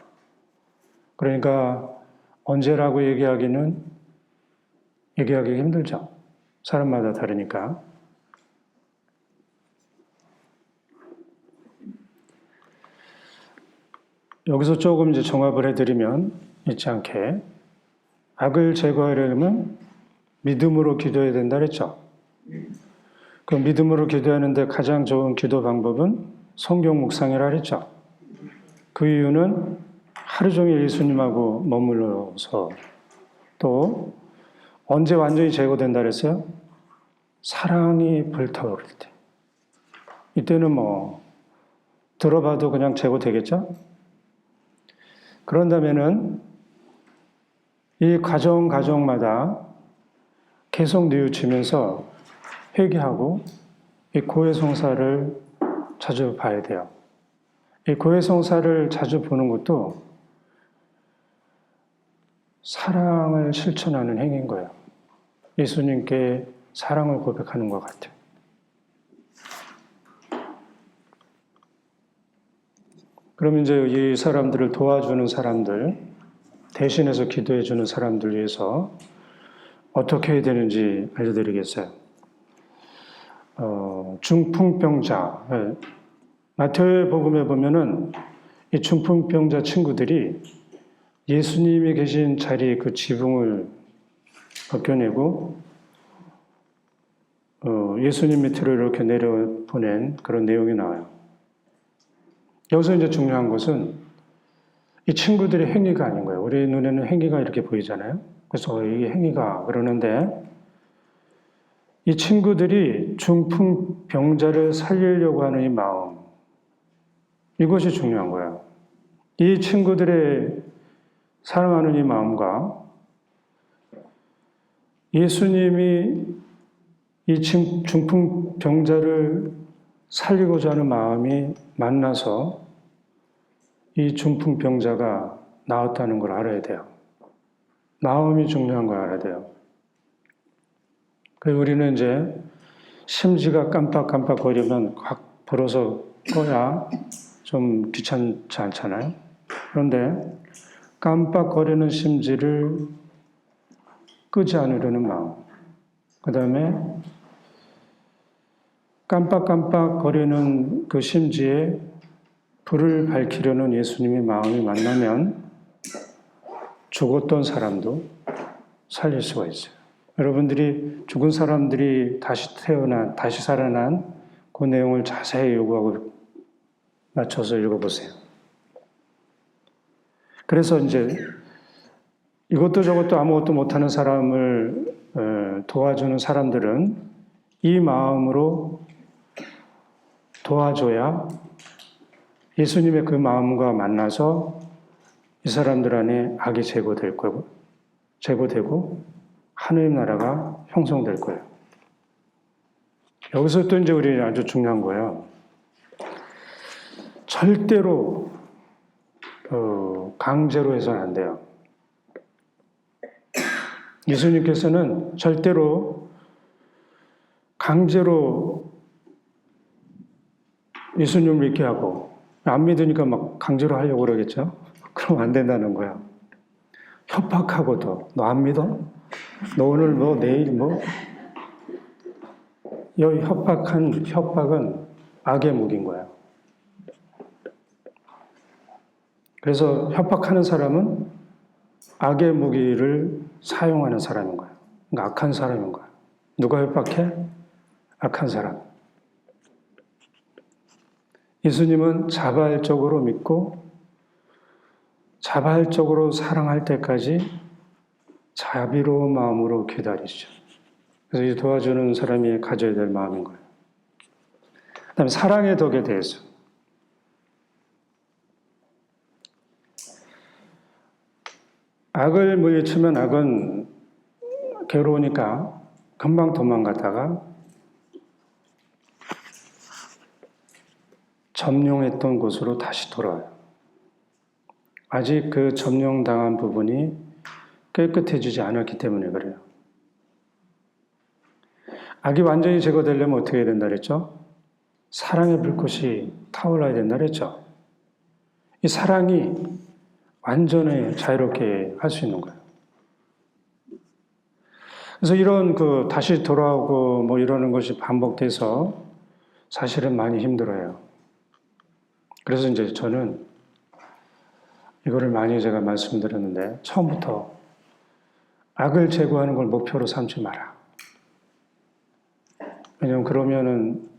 그러니까 언제라고 얘기하기 힘들죠. 사람마다 다르니까. 여기서 조금 이제 종합을 해드리면 잊지 않게 악을 제거하려면 믿음으로 기도해야 된다 그랬죠. 그 믿음으로 기도하는데 가장 좋은 기도 방법은 성경 묵상이라 그랬죠. 그 이유는 하루 종일 예수님하고 머물러서 또 언제 완전히 제거된다 그랬어요? 사랑이 불타오를 때. 이때는 뭐 들어봐도 그냥 제거되겠죠? 그런다면은 이 가정마다 계속 뉘우치면서 회개하고 이 고해성사를 자주 봐야 돼요. 이 고해성사를 자주 보는 것도 사랑을 실천하는 행위인 거예요. 예수님께 사랑을 고백하는 것 같아요. 그럼 이제 이 사람들을 도와주는 사람들, 대신해서 기도해주는 사람들 위해서 어떻게 해야 되는지 알려드리겠어요. 중풍병자. 마태복음에 보면은 이 중풍병자 친구들이 예수님이 계신 자리에 그 지붕을 벗겨내고 예수님 밑으로 이렇게 내려보낸 그런 내용이 나와요. 여기서 이제 중요한 것은 이 친구들의 행위가 아닌 거예요. 우리 눈에는 행위가 이렇게 보이잖아요. 그래서 이 행위가 그러는데 이 친구들이 중풍병자를 살리려고 하는 이 마음, 이것이 중요한 거예요. 이 친구들의 사랑하는 이 마음과 예수님이 이 중풍병자를 살리고자 하는 마음이 만나서 이 중풍병자가 나았다는 걸 알아야 돼요. 마음이 중요한 걸 알아야 돼요. 그래서 우리는 이제 심지가 깜빡깜빡거리면 확 불어서 꺼야 좀 귀찮지 않잖아요. 그런데 깜빡거리는 심지를 끄지 않으려는 마음, 그 다음에 깜빡깜빡거리는 그 심지에 불을 밝히려는 예수님의 마음이 만나면 죽었던 사람도 살릴 수가 있어요. 여러분들이 죽은 사람들이 다시 살아난 그 내용을 자세히 요구하고 맞춰서 읽어보세요. 그래서 이제 이것도 저것도 아무것도 못하는 사람을 도와주는 사람들은 이 마음으로 도와줘야 예수님의 그 마음과 만나서 이 사람들 안에 악이 제거되고 하느님 나라가 형성될 거예요. 여기서 또 이제 우리 아주 중요한 거예요. 절대로 강제로 해서는 안 돼요. 예수님께서는 절대로 강제로 예수님을 믿게 하고 안 믿으니까 막 강제로 하려고 그러겠죠. 그럼 안 된다는 거야. 협박하고도 너 안 믿어? 너 오늘 뭐 내일 뭐? 이 협박은 악의 무기인 거야. 그래서 협박하는 사람은 악의 무기를 사용하는 사람인 거야. 그러니까 악한 사람인 거야. 누가 협박해? 악한 사람. 예수님은 자발적으로 믿고 자발적으로 사랑할 때까지 자비로운 마음으로 기다리시죠. 그래서 이 도와주는 사람이 가져야 될 마음인 거예요. 그 다음에 사랑의 덕에 대해서. 악을 물리치면 악은 괴로우니까 금방 도망갔다가 점령했던 곳으로 다시 돌아와요. 아직 그 점령당한 부분이 깨끗해지지 않았기 때문에 그래요. 악이 완전히 제거되려면 어떻게 해야 된다 그랬죠? 사랑의 불꽃이 타올라야 된다 그랬죠? 이 사랑이 완전히 자유롭게 할 수 있는 거예요. 그래서 이런 다시 돌아오고 뭐 이러는 것이 반복돼서 사실은 많이 힘들어요. 그래서 이제 저는 이거를 많이 제가 말씀드렸는데 처음부터 악을 제거하는 걸 목표로 삼지 마라. 왜냐면 그러면은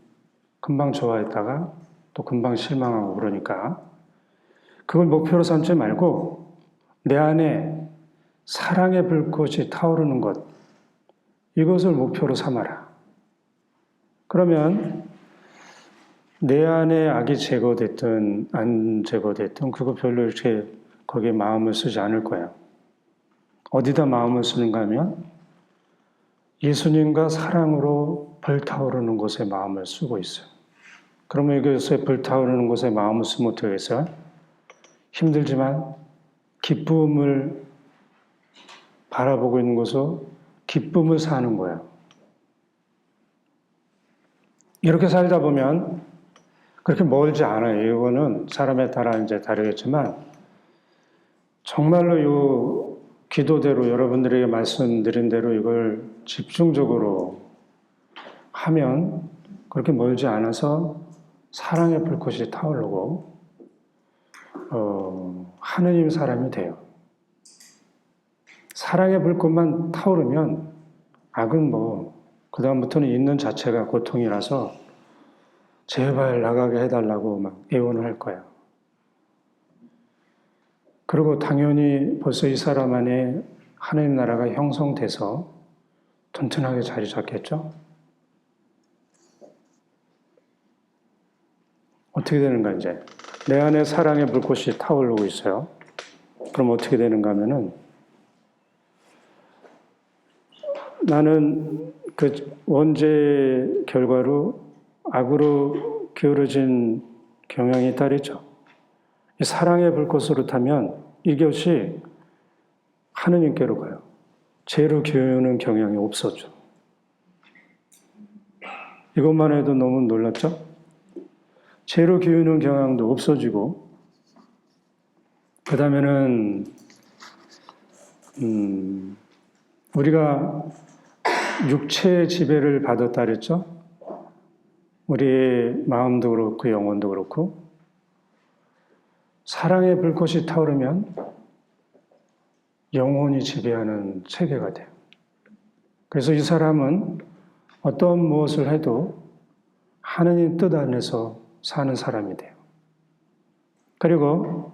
금방 좋아했다가 또 금방 실망하고 그러니까 그걸 목표로 삼지 말고 내 안에 사랑의 불꽃이 타오르는 것, 이것을 목표로 삼아라. 그러면 내 안에 악이 제거됐든 안 제거됐든 그거 별로 이렇게 거기에 마음을 쓰지 않을 거예요. 어디다 마음을 쓰는가 하면 예수님과 사랑으로 불타오르는 곳에 마음을 쓰고 있어요. 그러면 이것에 불타오르는 곳에 마음을 쓰면 어떻게 했어요? 힘들지만 기쁨을 바라보고 있는 곳으로 기쁨을 사는 거예요. 이렇게 살다 보면 그렇게 멀지 않아요. 이거는 사람에 따라 이제 다르겠지만 정말로 이 기도대로 여러분들에게 말씀드린 대로 이걸 집중적으로 하면 그렇게 멀지 않아서 사랑의 불꽃이 타오르고 하느님 사람이 돼요. 사랑의 불꽃만 타오르면 악은 그 다음부터는 있는 자체가 고통이라서 제발 나가게 해달라고 막 애원을 할 거예요. 그리고 당연히 벌써 이 사람 안에 하나님 나라가 형성돼서 튼튼하게 자리 잡겠죠? 어떻게 되는가 이제? 내 안에 사랑의 불꽃이 타오르고 있어요. 그럼 어떻게 되는가 하면은 나는 그 원죄 결과로 악으로 기울어진 경향이 따르죠. 이 사랑의 불꽃으로 타면 이것이 하느님께로 가요. 죄로 기우는 경향이 없어져. 이것만 해도 너무 놀랍죠? 죄로 기우는 경향도 없어지고, 그 다음에는 우리가 육체의 지배를 받았다 그랬죠? 우리의 마음도 그렇고 영혼도 그렇고, 사랑의 불꽃이 타오르면 영혼이 지배하는 체계가 돼요. 그래서 이 사람은 어떤 무엇을 해도 하느님 뜻 안에서 사는 사람이 돼요. 그리고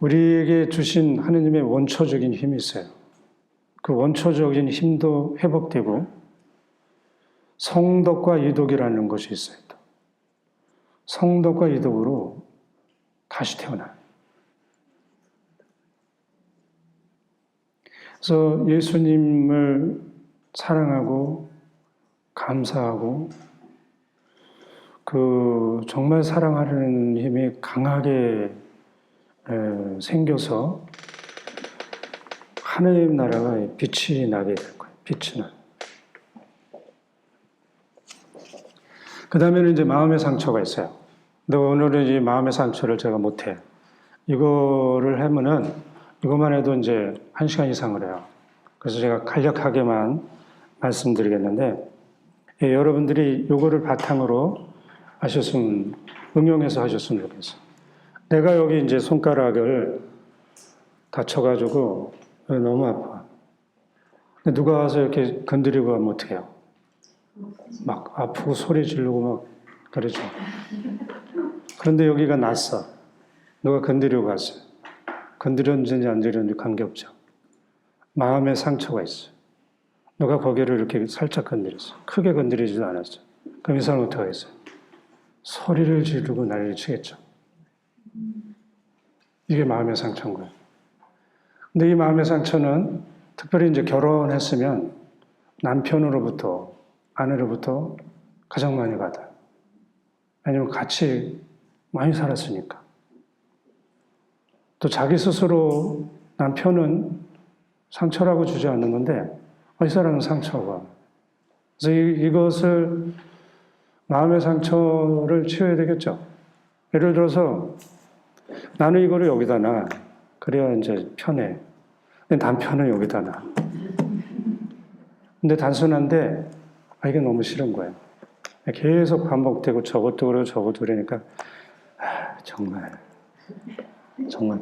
우리에게 주신 하느님의 원초적인 힘이 있어요. 그 원초적인 힘도 회복되고 성덕과 이덕이라는 것이 있어요. 성덕과 이덕으로 다시 태어나요. 그래서 예수님을 사랑하고 감사하고 그 정말 사랑하려는 힘이 강하게 생겨서 하나님 나라가 빛이 나게 될 거예요. 빛이 나. 그 다음에는 이제 마음의 상처가 있어요. 근데 오늘은 이 마음의 상처를 제가 못해. 이거를 하면은 이것만 해도 이제 1시간 이상을 해요. 그래서 제가 간략하게만 말씀드리겠는데, 여러분들이 이거를 바탕으로 하셨으면, 응용해서 하셨으면 좋겠어요. 내가 여기 이제 손가락을 다쳐가지고 너무 아파. 근데 누가 와서 이렇게 건드리고 하면 어떡해요? 막 아프고 소리 지르고 막 그러죠. 그런데 여기가 났어. 누가 건드리고 갔어요. 건드렸는지 안 건드렸는지 관계없죠. 마음의 상처가 있어요. 누가 거기를 이렇게 살짝 건드렸어. 크게 건드리지도 않았어. 그럼 이 사람은 어떻게 하겠어요? 소리를 지르고 난리를 치겠죠. 이게 마음의 상처인 거예요. 근데 이 마음의 상처는 특별히 이제 결혼했으면 남편으로부터, 아내로부터 가장 많이 받아요. 왜냐면 같이 많이 살았으니까. 또 자기 스스로 남편은 상처라고 주지 않는 건데, 이 사람은 상처가. 그래서 이것을, 마음의 상처를 치워야 되겠죠. 예를 들어서, 나는 이거를 여기다 놔. 그래야 이제 편해. 근데 남편은 여기다 놔. 근데 단순한데, 이게 너무 싫은 거예요. 계속 반복되고 저것도 그러고 저것도 그러니까, 정말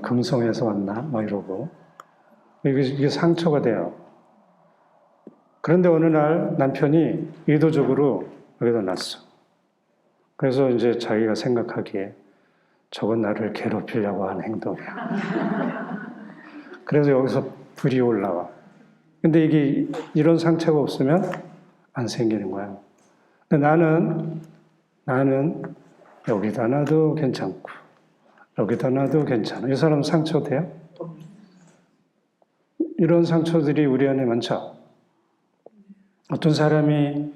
금성에서 왔나? 막 이러고. 이게 상처가 돼요. 그런데 어느 날 남편이 의도적으로 여기다 놨어. 그래서 이제 자기가 생각하기에 저건 나를 괴롭히려고 하는 행동이야. 그래서 여기서 불이 올라와. 근데 이게 이런 상처가 없으면 안 생기는 거야. 근데 나는 여기다 놔도 괜찮고 여기다 놔도 괜찮아. 이 사람 상처 돼요? 이런 상처들이 우리 안에 많죠. 어떤 사람이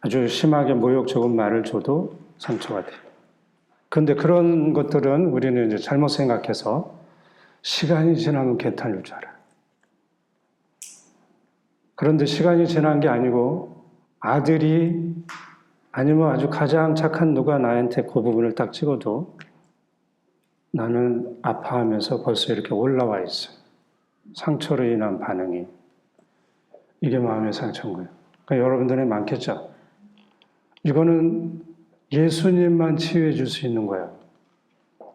아주 심하게 모욕적인 말을 줘도 상처가 돼요. 그런데 그런 것들은 우리는 이제 잘못 생각해서 시간이 지나면 괜찮을 줄 알아요. 그런데 시간이 지난 게 아니고 아들이 아니면 아주 가장 착한 누가 나한테 그 부분을 딱 찍어도 나는 아파하면서 벌써 이렇게 올라와 있어요. 상처로 인한 반응이. 이게 마음의 상처인 거예요. 그러니까 여러분들에 많겠죠? 이거는 예수님만 치유해 줄 수 있는 거예요.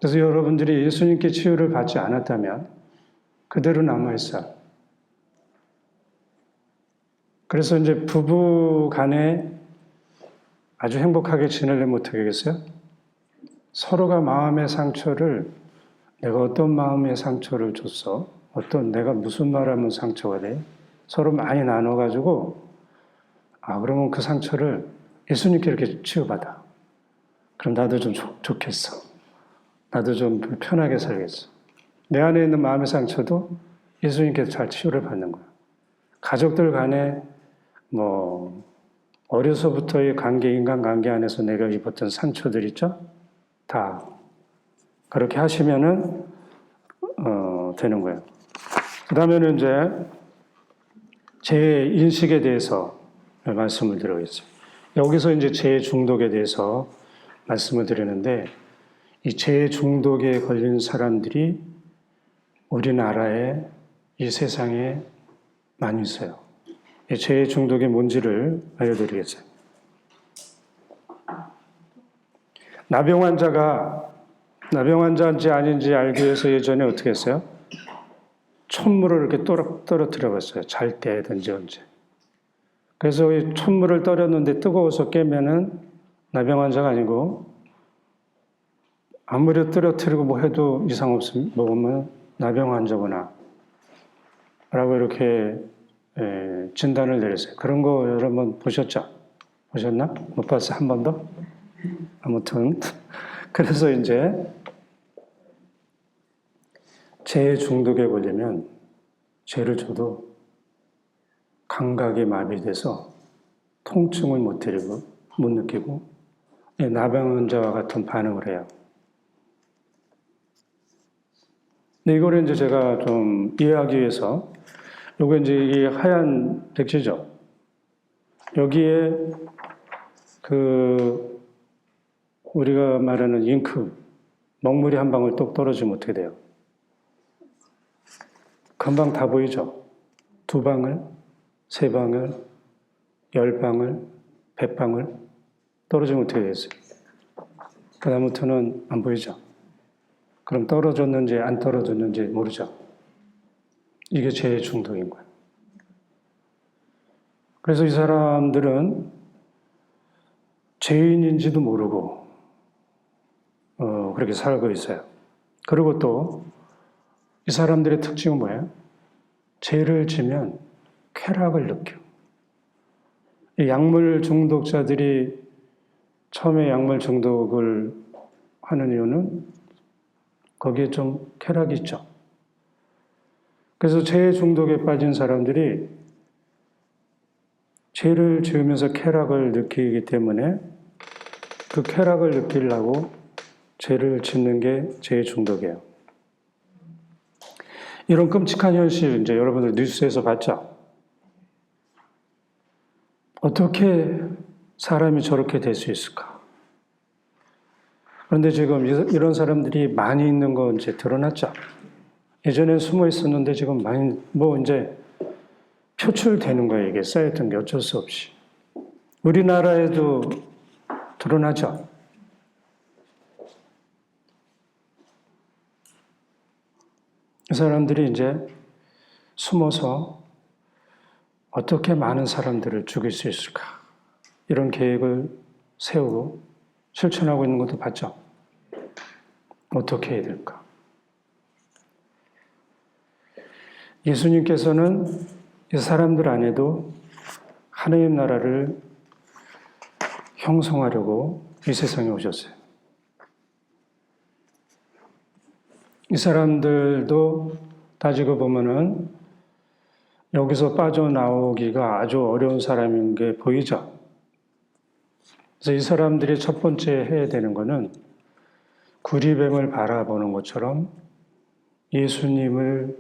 그래서 여러분들이 예수님께 치유를 받지 않았다면 그대로 남아있어요. 그래서 이제 부부 간에 아주 행복하게 지내려면 어떻게 하겠어요? 서로가 마음의 상처를, 내가 어떤 마음의 상처를 줬어? 내가 무슨 말하면 상처가 돼? 서로 많이 나눠가지고, 그러면 그 상처를 예수님께 이렇게 치유받아. 그럼 나도 좀 좋겠어. 나도 좀 편하게 살겠어. 내 안에 있는 마음의 상처도 예수님께서 잘 치유를 받는 거예요. 가족들 간에 어려서부터의 인간관계 안에서 내가 입었던 상처들 있죠? 다 그렇게 하시면은 되는 거예요. 그 다음에는 이제 제 인식에 대해서 말씀을 드리겠습니다. 여기서 이제 제 중독에 대해서 말씀을 드리는데, 이 제 중독에 걸린 사람들이 우리나라에, 이 세상에 많이 있어요. 이 제 중독이 뭔지를 알려드리겠어요. 나병 환자인지 아닌지 알기 위해서 예전에 어떻게 했어요? 촛물을 이렇게 떨어뜨려 봤어요. 잘 때든지 언제. 그래서 이 촛물을 떨었는데 뜨거워서 깨면은 나병 환자가 아니고, 아무리 떨어뜨리고 해도 이상 없으면 먹으면 나병 환자구나 라고 이렇게 진단을 내렸어요. 그런 거 여러분 보셨죠? 보셨나? 못 봤어요? 한 번도? 아무튼 그래서 이제 제 중독에 걸리면 죄를 줘도 감각이 마비돼서 통증을 못 느끼고 나병 환자와 같은 반응을 해요. 근데 이거를 이제 제가 좀 이해하기 위해서, 요거 이제 이 하얀 백지죠. 여기에 우리가 말하는 잉크, 먹물이 한 방울 똑 떨어지면 어떻게 돼요? 금방 다 보이죠? 2방울, 3방울, 10방울, 100방울 떨어지면 어떻게 되겠어요? 그다음부터는 안 보이죠? 그럼 떨어졌는지 안 떨어졌는지 모르죠? 이게 죄의 중독인 거예요. 그래서 이 사람들은 죄인인지도 모르고 그렇게 살고 있어요. 그리고 또 이 사람들의 특징은 뭐예요? 죄를 지면 쾌락을 느껴. 이 약물 중독자들이 처음에 약물 중독을 하는 이유는 거기에 좀 쾌락이 있죠. 그래서 죄 중독에 빠진 사람들이 죄를 지으면서 쾌락을 느끼기 때문에 그 쾌락을 느끼려고 죄를 짓는 게 죄의 중독이에요. 이런 끔찍한 현실, 이제 여러분들 뉴스에서 봤죠? 어떻게 사람이 저렇게 될 수 있을까? 그런데 지금 이런 사람들이 많이 있는 건 이제 드러났죠? 예전엔 숨어 있었는데 지금 많이, 이제 표출되는 거예요. 이게 쌓였던 게 어쩔 수 없이. 우리나라에도 드러나죠? 이 사람들이 이제 숨어서 어떻게 많은 사람들을 죽일 수 있을까? 이런 계획을 세우고 실천하고 있는 것도 봤죠? 어떻게 해야 될까? 예수님께서는 이 사람들 안에도 하나님 나라를 형성하려고 이 세상에 오셨어요. 이 사람들도 따지고 보면은 여기서 빠져나오기가 아주 어려운 사람인 게 보이죠? 그래서 이 사람들이 첫 번째 해야 되는 거는 구리뱀을 바라보는 것처럼 예수님의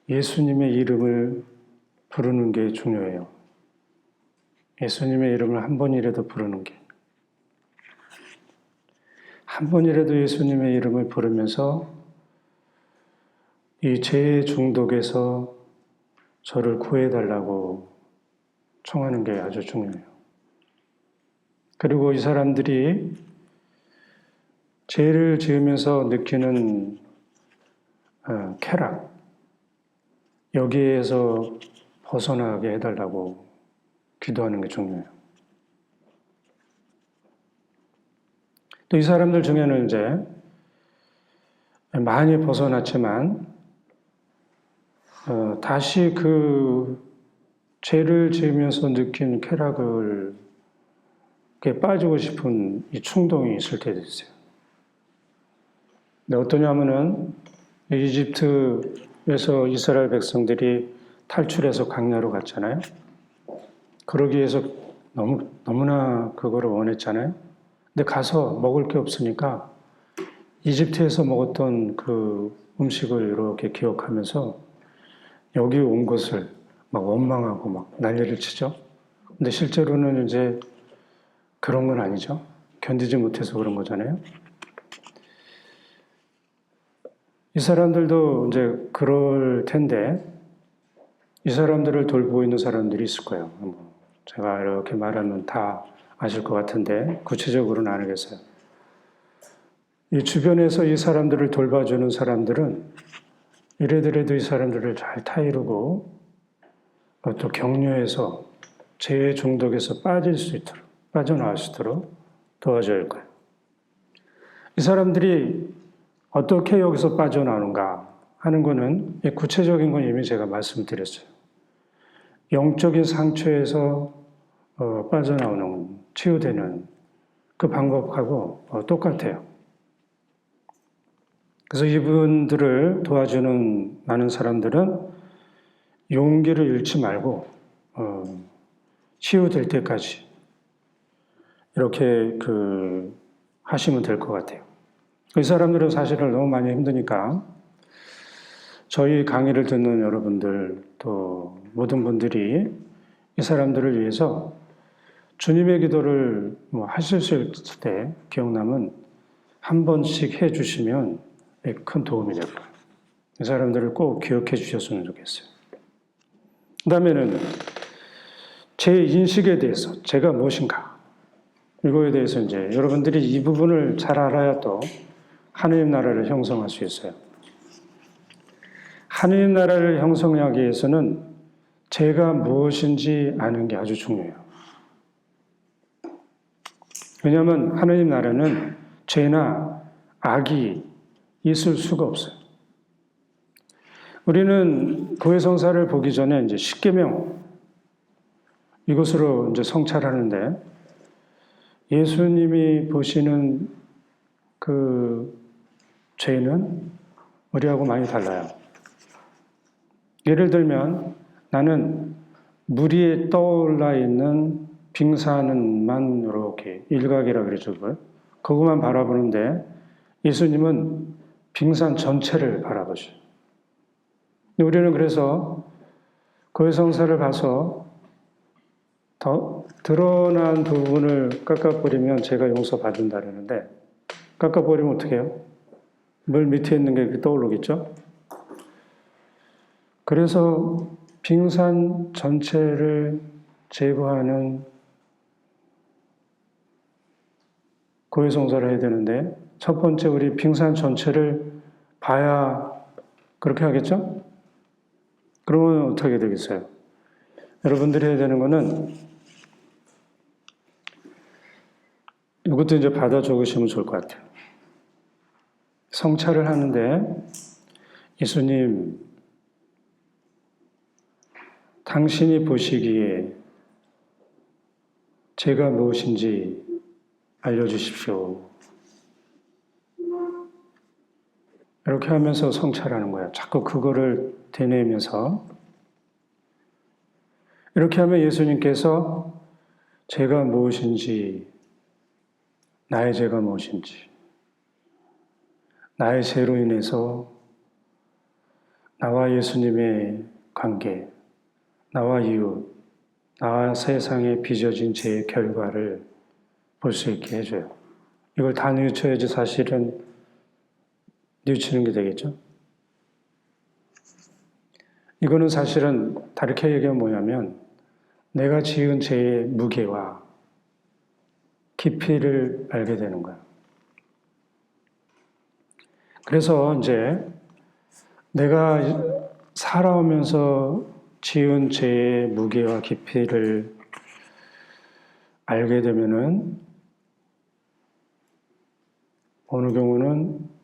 이름을 부르는 게 중요해요. 예수님의 이름을 한 번이라도 부르는 게. 한 번이라도 예수님의 이름을 부르면서 이 죄의 중독에서 저를 구해달라고 청하는 게 아주 중요해요. 그리고 이 사람들이 죄를 지으면서 느끼는 쾌락, 여기에서 벗어나게 해달라고 기도하는 게 중요해요. 또 이 사람들 중에는 이제 많이 벗어났지만 다시 그 죄를 지으면서 느낀 쾌락을 빠지고 싶은 이 충동이 있을 때도 있어요. 근데 어떠냐면은 이집트에서 이스라엘 백성들이 탈출해서 광야로 갔잖아요. 그러기 위해서 너무나 그거를 원했잖아요. 근데 가서 먹을 게 없으니까 이집트에서 먹었던 그 음식을 이렇게 기억하면서 여기 온 것을 막 원망하고 막 난리를 치죠. 근데 실제로는 이제 그런 건 아니죠. 견디지 못해서 그런 거잖아요. 이 사람들도 이제 그럴 텐데 이 사람들을 돌보고 있는 사람들이 있을 거예요. 제가 이렇게 말하면 다 아실 것 같은데 구체적으로는 안 하겠어요. 이 주변에서 이 사람들을 돌봐주는 사람들은 이래저래도 이 사람들을 잘 타이르고 또 격려해서 죄의 중독에서 빠져나올 수 있도록 도와줘야 할 거예요. 이 사람들이 어떻게 여기서 빠져나오는가 하는 거는 구체적인 건 이미 제가 말씀드렸어요. 영적인 상처에서 빠져나오는, 치유되는 그 방법하고 똑같아요. 그래서 이분들을 도와주는 많은 사람들은 용기를 잃지 말고 치유될 때까지 이렇게 하시면 될 것 같아요. 이 사람들은 사실은 너무 많이 힘드니까 저희 강의를 듣는 여러분들 또 모든 분들이 이 사람들을 위해서 주님의 기도를 하실 수 있을 때 기억나면 한 번씩 해주시면 큰 도움이 될 거예요. 이 사람들을 꼭 기억해 주셨으면 좋겠어요. 그 다음에는 제 인식에 대해서 제가 무엇인가 이거에 대해서 이제 여러분들이 이 부분을 잘 알아야 또 하느님 나라를 형성할 수 있어요. 하느님 나라를 형성하기 위해서는 제가 무엇인지 아는 게 아주 중요해요. 왜냐하면 하느님 나라는 죄나 악이 있을 수가 없어요. 우리는 교회 성사를 보기 전에 이제 십계명 이것으로 이제 성찰하는데 예수님이 보시는 그 죄는 우리하고 많이 달라요. 예를 들면 나는 물 위에 떠올라 있는 빙산만 이렇게 일각이라 그러죠. 그것만 바라보는데 예수님은 빙산 전체를 바라보셔요. 우리는 그래서 교회 성사를 봐서 더 드러난 부분을 깎아버리면 제가 용서받는다 그러는데 깎아버리면 어떻게 해요? 물 밑에 있는 게 떠오르겠죠? 그래서 빙산 전체를 제거하는 교회 성사를 해야 되는데 첫 번째 우리 빙산 전체를 봐야 그렇게 하겠죠? 그러면 어떻게 되겠어요? 여러분들이 해야 되는 거는 이것도 이제 받아 적으시면 좋을 것 같아요. 성찰을 하는데 예수님, 당신이 보시기에 제가 무엇인지 알려주십시오. 이렇게 하면서 성찰하는 거예요. 자꾸 그거를 되뇌면서 이렇게 하면 예수님께서 제가 무엇인지, 나의 죄가 무엇인지, 나의 죄로 인해서 나와 예수님의 관계, 나와 이웃, 나와 세상에 빚어진 죄의 결과를 볼 수 있게 해줘요. 이걸 다 뉘우쳐야지 사실은 뉘우치는 게 되겠죠. 이거는 사실은 다르게 얘기하면 뭐냐면 내가 지은 죄의 무게와 깊이를 알게 되는 거야. 그래서 이제 내가 살아오면서 지은 죄의 무게와 깊이를 알게 되면은 어느 경우는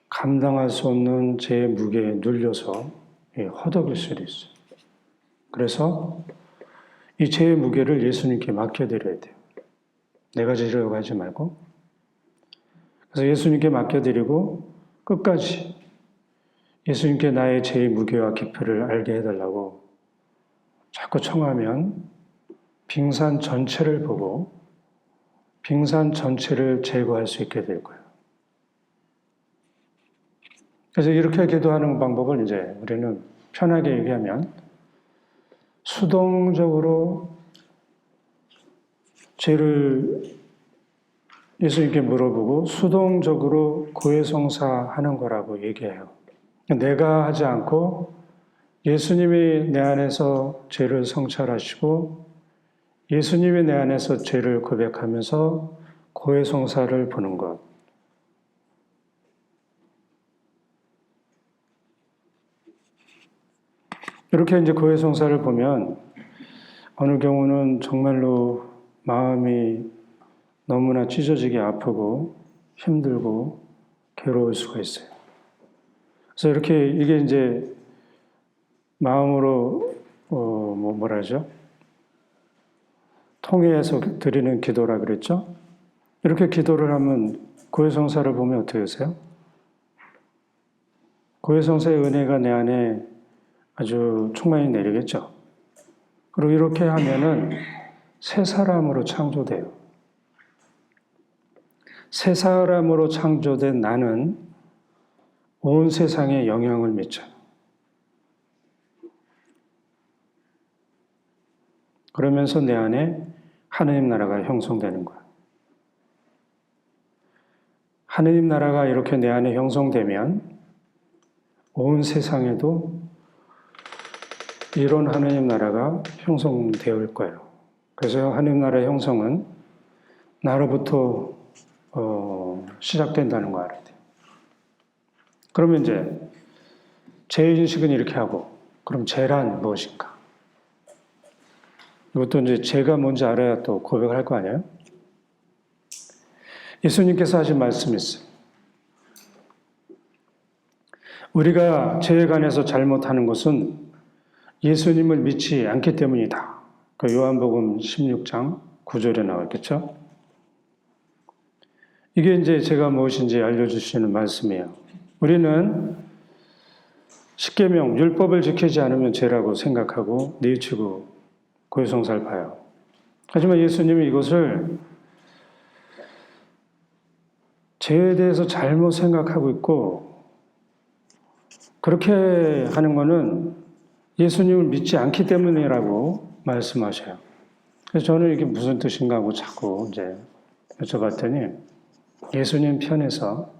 감당할 수 없는 죄의 무게에 눌려서 허덕일 수도 있어요. 그래서 이 죄의 무게를 예수님께 맡겨드려야 돼요. 내가 지려고 하지 말고. 그래서 예수님께 맡겨드리고 끝까지 예수님께 나의 죄의 무게와 깊이를 알게 해달라고 자꾸 청하면 빙산 전체를 보고 빙산 전체를 제거할 수 있게 될 거예요. 그래서 이렇게 기도하는 방법을 이제 우리는 편하게 얘기하면 수동적으로 죄를 예수님께 물어보고 수동적으로 고해성사하는 거라고 얘기해요. 내가 하지 않고 예수님이 내 안에서 죄를 성찰하시고 예수님이 내 안에서 죄를 고백하면서 고해성사를 보는 것. 이렇게 이제 고해성사를 보면 어느 경우는 정말로 마음이 너무나 찢어지게 아프고 힘들고 괴로울 수가 있어요. 그래서 이렇게 이게 이제 마음으로 뭐라죠? 통해서 드리는 기도라 그랬죠? 이렇게 기도를 하면 고해성사를 보면 어떻게 되세요? 고해성사의 은혜가 내 안에 아주 충만히 내리겠죠. 그리고 이렇게 하면은 새 사람으로 창조돼요. 새 사람으로 창조된 나는 온 세상에 영향을 미쳐요. 그러면서 내 안에 하느님 나라가 형성되는 거예요. 하느님 나라가 이렇게 내 안에 형성되면 온 세상에도 이런 하느님 나라가 형성되을 거예요. 그래서 하느님 나라의 형성은 나로부터 시작된다는 거 알아야 돼요. 그러면 이제 죄인식은 이렇게 하고, 그럼 죄란 무엇인가? 이것도 이제 죄가 뭔지 알아야 또 고백을 할 거 아니에요? 예수님께서 하신 말씀이 있어요. 우리가 죄에 관해서 잘못하는 것은 예수님을 믿지 않기 때문이다. 그 요한복음 16장 9절에 나와 있겠죠? 이게 이제 죄가 무엇인지 알려주시는 말씀이에요. 우리는 십계명, 율법을 지키지 않으면 죄라고 생각하고 뉘우치고 고해성사를 봐요. 하지만 예수님이 이것을 죄에 대해서 잘못 생각하고 있고 그렇게 하는 것은 예수님을 믿지 않기 때문이라고 말씀하셔요. 그래서 저는 이게 무슨 뜻인가 하고 자꾸 이제 여쭤봤더니 예수님 편에서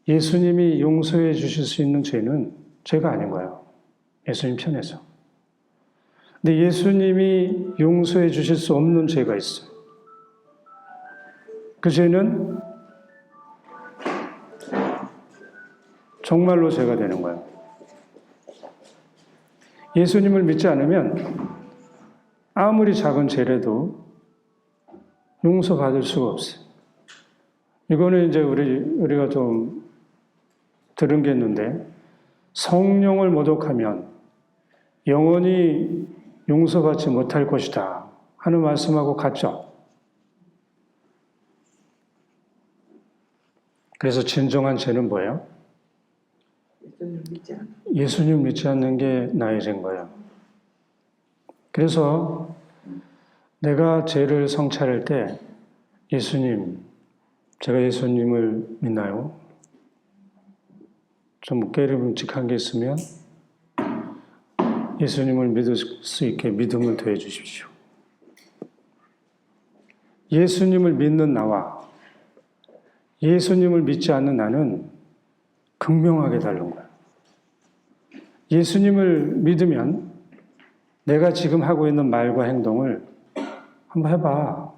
예수님이 용서해 주실 수 있는 죄는 죄가 아닌 거예요. 예수님 편에서. 근데 예수님이 용서해 주실 수 없는 죄가 있어요. 그 죄는 정말로 죄가 되는 거예요. 예수님을 믿지 않으면 아무리 작은 죄라도 용서받을 수가 없어요. 이거는 이제 우리가 좀 들은 게 있는데 성령을 모독하면 영원히 용서받지 못할 것이다 하는 말씀하고 같죠. 그래서 진정한 죄는 뭐예요? 예수님 믿지 않는 게 나의 죄인 거예요. 그래서 내가 죄를 성찰할 때 예수님, 제가 예수님을 믿나요? 좀 깨름직한 게 있으면 예수님을 믿을 수 있게 믿음을 더해 주십시오. 예수님을 믿는 나와 예수님을 믿지 않는 나는 극명하게 다른 거예요. 예수님을 믿으면 내가 지금 하고 있는 말과 행동을 한번 해봐.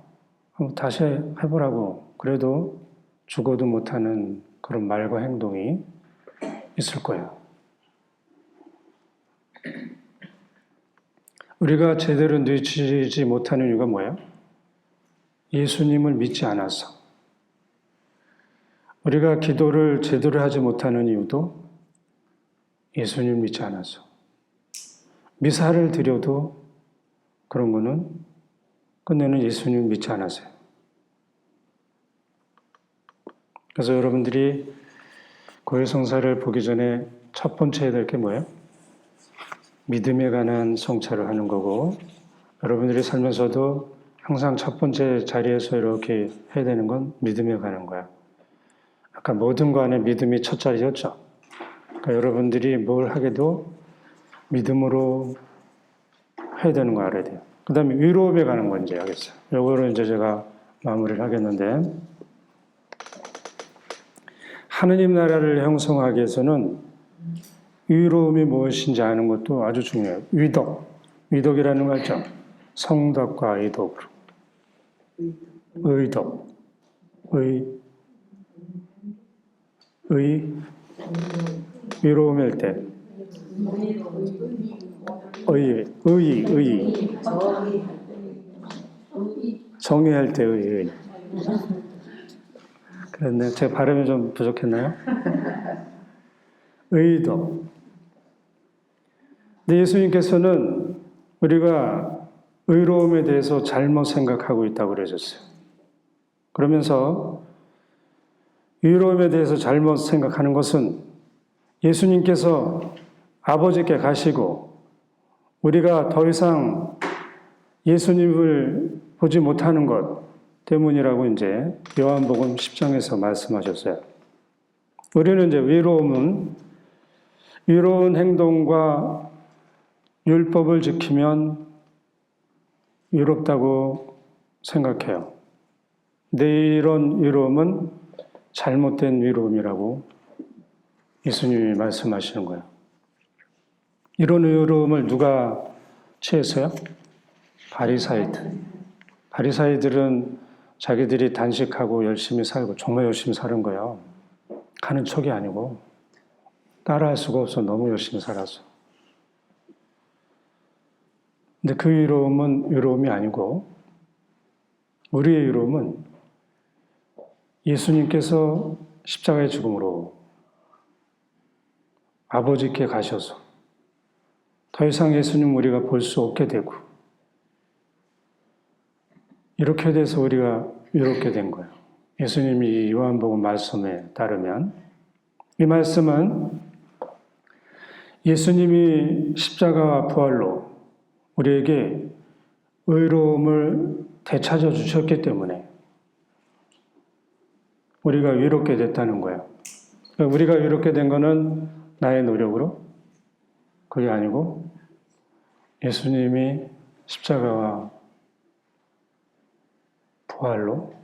한번 다시 해보라고. 그래도 죽어도 못하는 그런 말과 행동이 있을 거예요. 우리가 제대로 뉘우치지 못하는 이유가 뭐예요? 예수님을 믿지 않아서. 우리가 기도를 제대로 하지 못하는 이유도 예수님을 믿지 않아서. 미사를 드려도 그런 거는 끝내는 예수님을 믿지 않아서요. 그래서 여러분들이 고해성사를 보기 전에 첫 번째 해야 될 게 뭐예요? 믿음에 관한 성찰을 하는 거고, 여러분들이 살면서도 항상 첫 번째 자리에서 이렇게 해야 되는 건 믿음에 관한 거야. 아까 모든 거 안에 믿음이 첫 자리였죠. 그러니까 여러분들이 뭘 하게도 믿음으로 해야 되는 거 알아야 돼요. 그 다음에 위로움에 관한 건 이제 하겠어요. 요거를 이제 제가 마무리를 하겠는데, 하느님 나라를 형성하기 위해서는 위로움이 무엇인지 아는 것도 아주 중요해요. 위덕이라는 거 알죠? 성덕과 의덕으로. 의덕. 위로움일 때. 정의할 때 의. 그랬네. 제가 발음이 좀 부족했나요? 의덕. 근데 예수님께서는 우리가 의로움에 대해서 잘못 생각하고 있다고 그러셨어요. 그러면서 의로움에 대해서 잘못 생각하는 것은 예수님께서 아버지께 가시고 우리가 더 이상 예수님을 보지 못하는 것 때문이라고 이제 요한복음 10장에서 말씀하셨어요. 우리는 이제 위로운 행동과 율법을 지키면 위롭다고 생각해요. 근데 이런 위로움은 잘못된 위로움이라고 예수님이 말씀하시는 거예요. 이런 위로움을 누가 취했어요? 바리사이들은 자기들이 단식하고 열심히 살고 정말 열심히 사는 거예요. 가는 척이 아니고 따라할 수가 없어. 너무 열심히 살아서. 근데 그 위로움은 위로움이 아니고 우리의 위로움은 예수님께서 십자가의 죽음으로 아버지께 가셔서 더 이상 예수님 우리가 볼 수 없게 되고 이렇게 돼서 우리가 위롭게 된 거예요. 예수님이 요한복음 말씀에 따르면 이 말씀은 예수님이 십자가와 부활로 우리에게 의로움을 되찾아 주셨기 때문에 우리가 위롭게 됐다는 거예요. 우리가 위롭게 된 거는 나의 노력으로 그게 아니고 예수님이 십자가와 부활로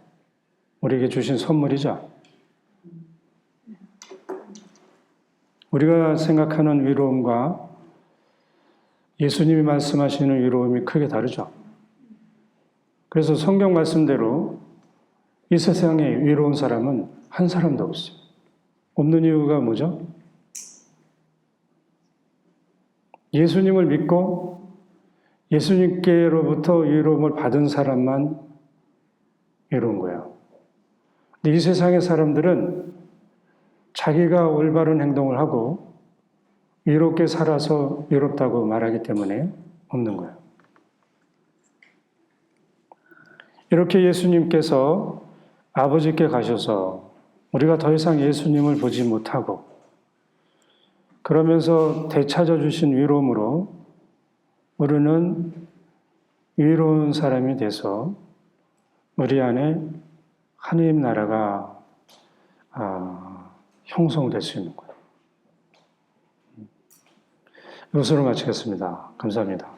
우리에게 주신 선물이죠. 우리가 생각하는 위로움과 예수님이 말씀하시는 위로움이 크게 다르죠. 그래서 성경 말씀대로 이 세상에 위로운 사람은 한 사람도 없어요. 없는 이유가 뭐죠? 예수님을 믿고 예수님께로부터 위로움을 받은 사람만 위로운 거예요. 근데 이 세상의 사람들은 자기가 올바른 행동을 하고 위롭게 살아서 위롭다고 말하기 때문에 없는 거예요. 이렇게 예수님께서 아버지께 가셔서 우리가 더 이상 예수님을 보지 못하고 그러면서 되찾아 주신 위로움으로 우리는 위로운 사람이 돼서 우리 안에 하나님 나라가 형성될 수 있는 거예요. 이것으로 마치겠습니다. 감사합니다.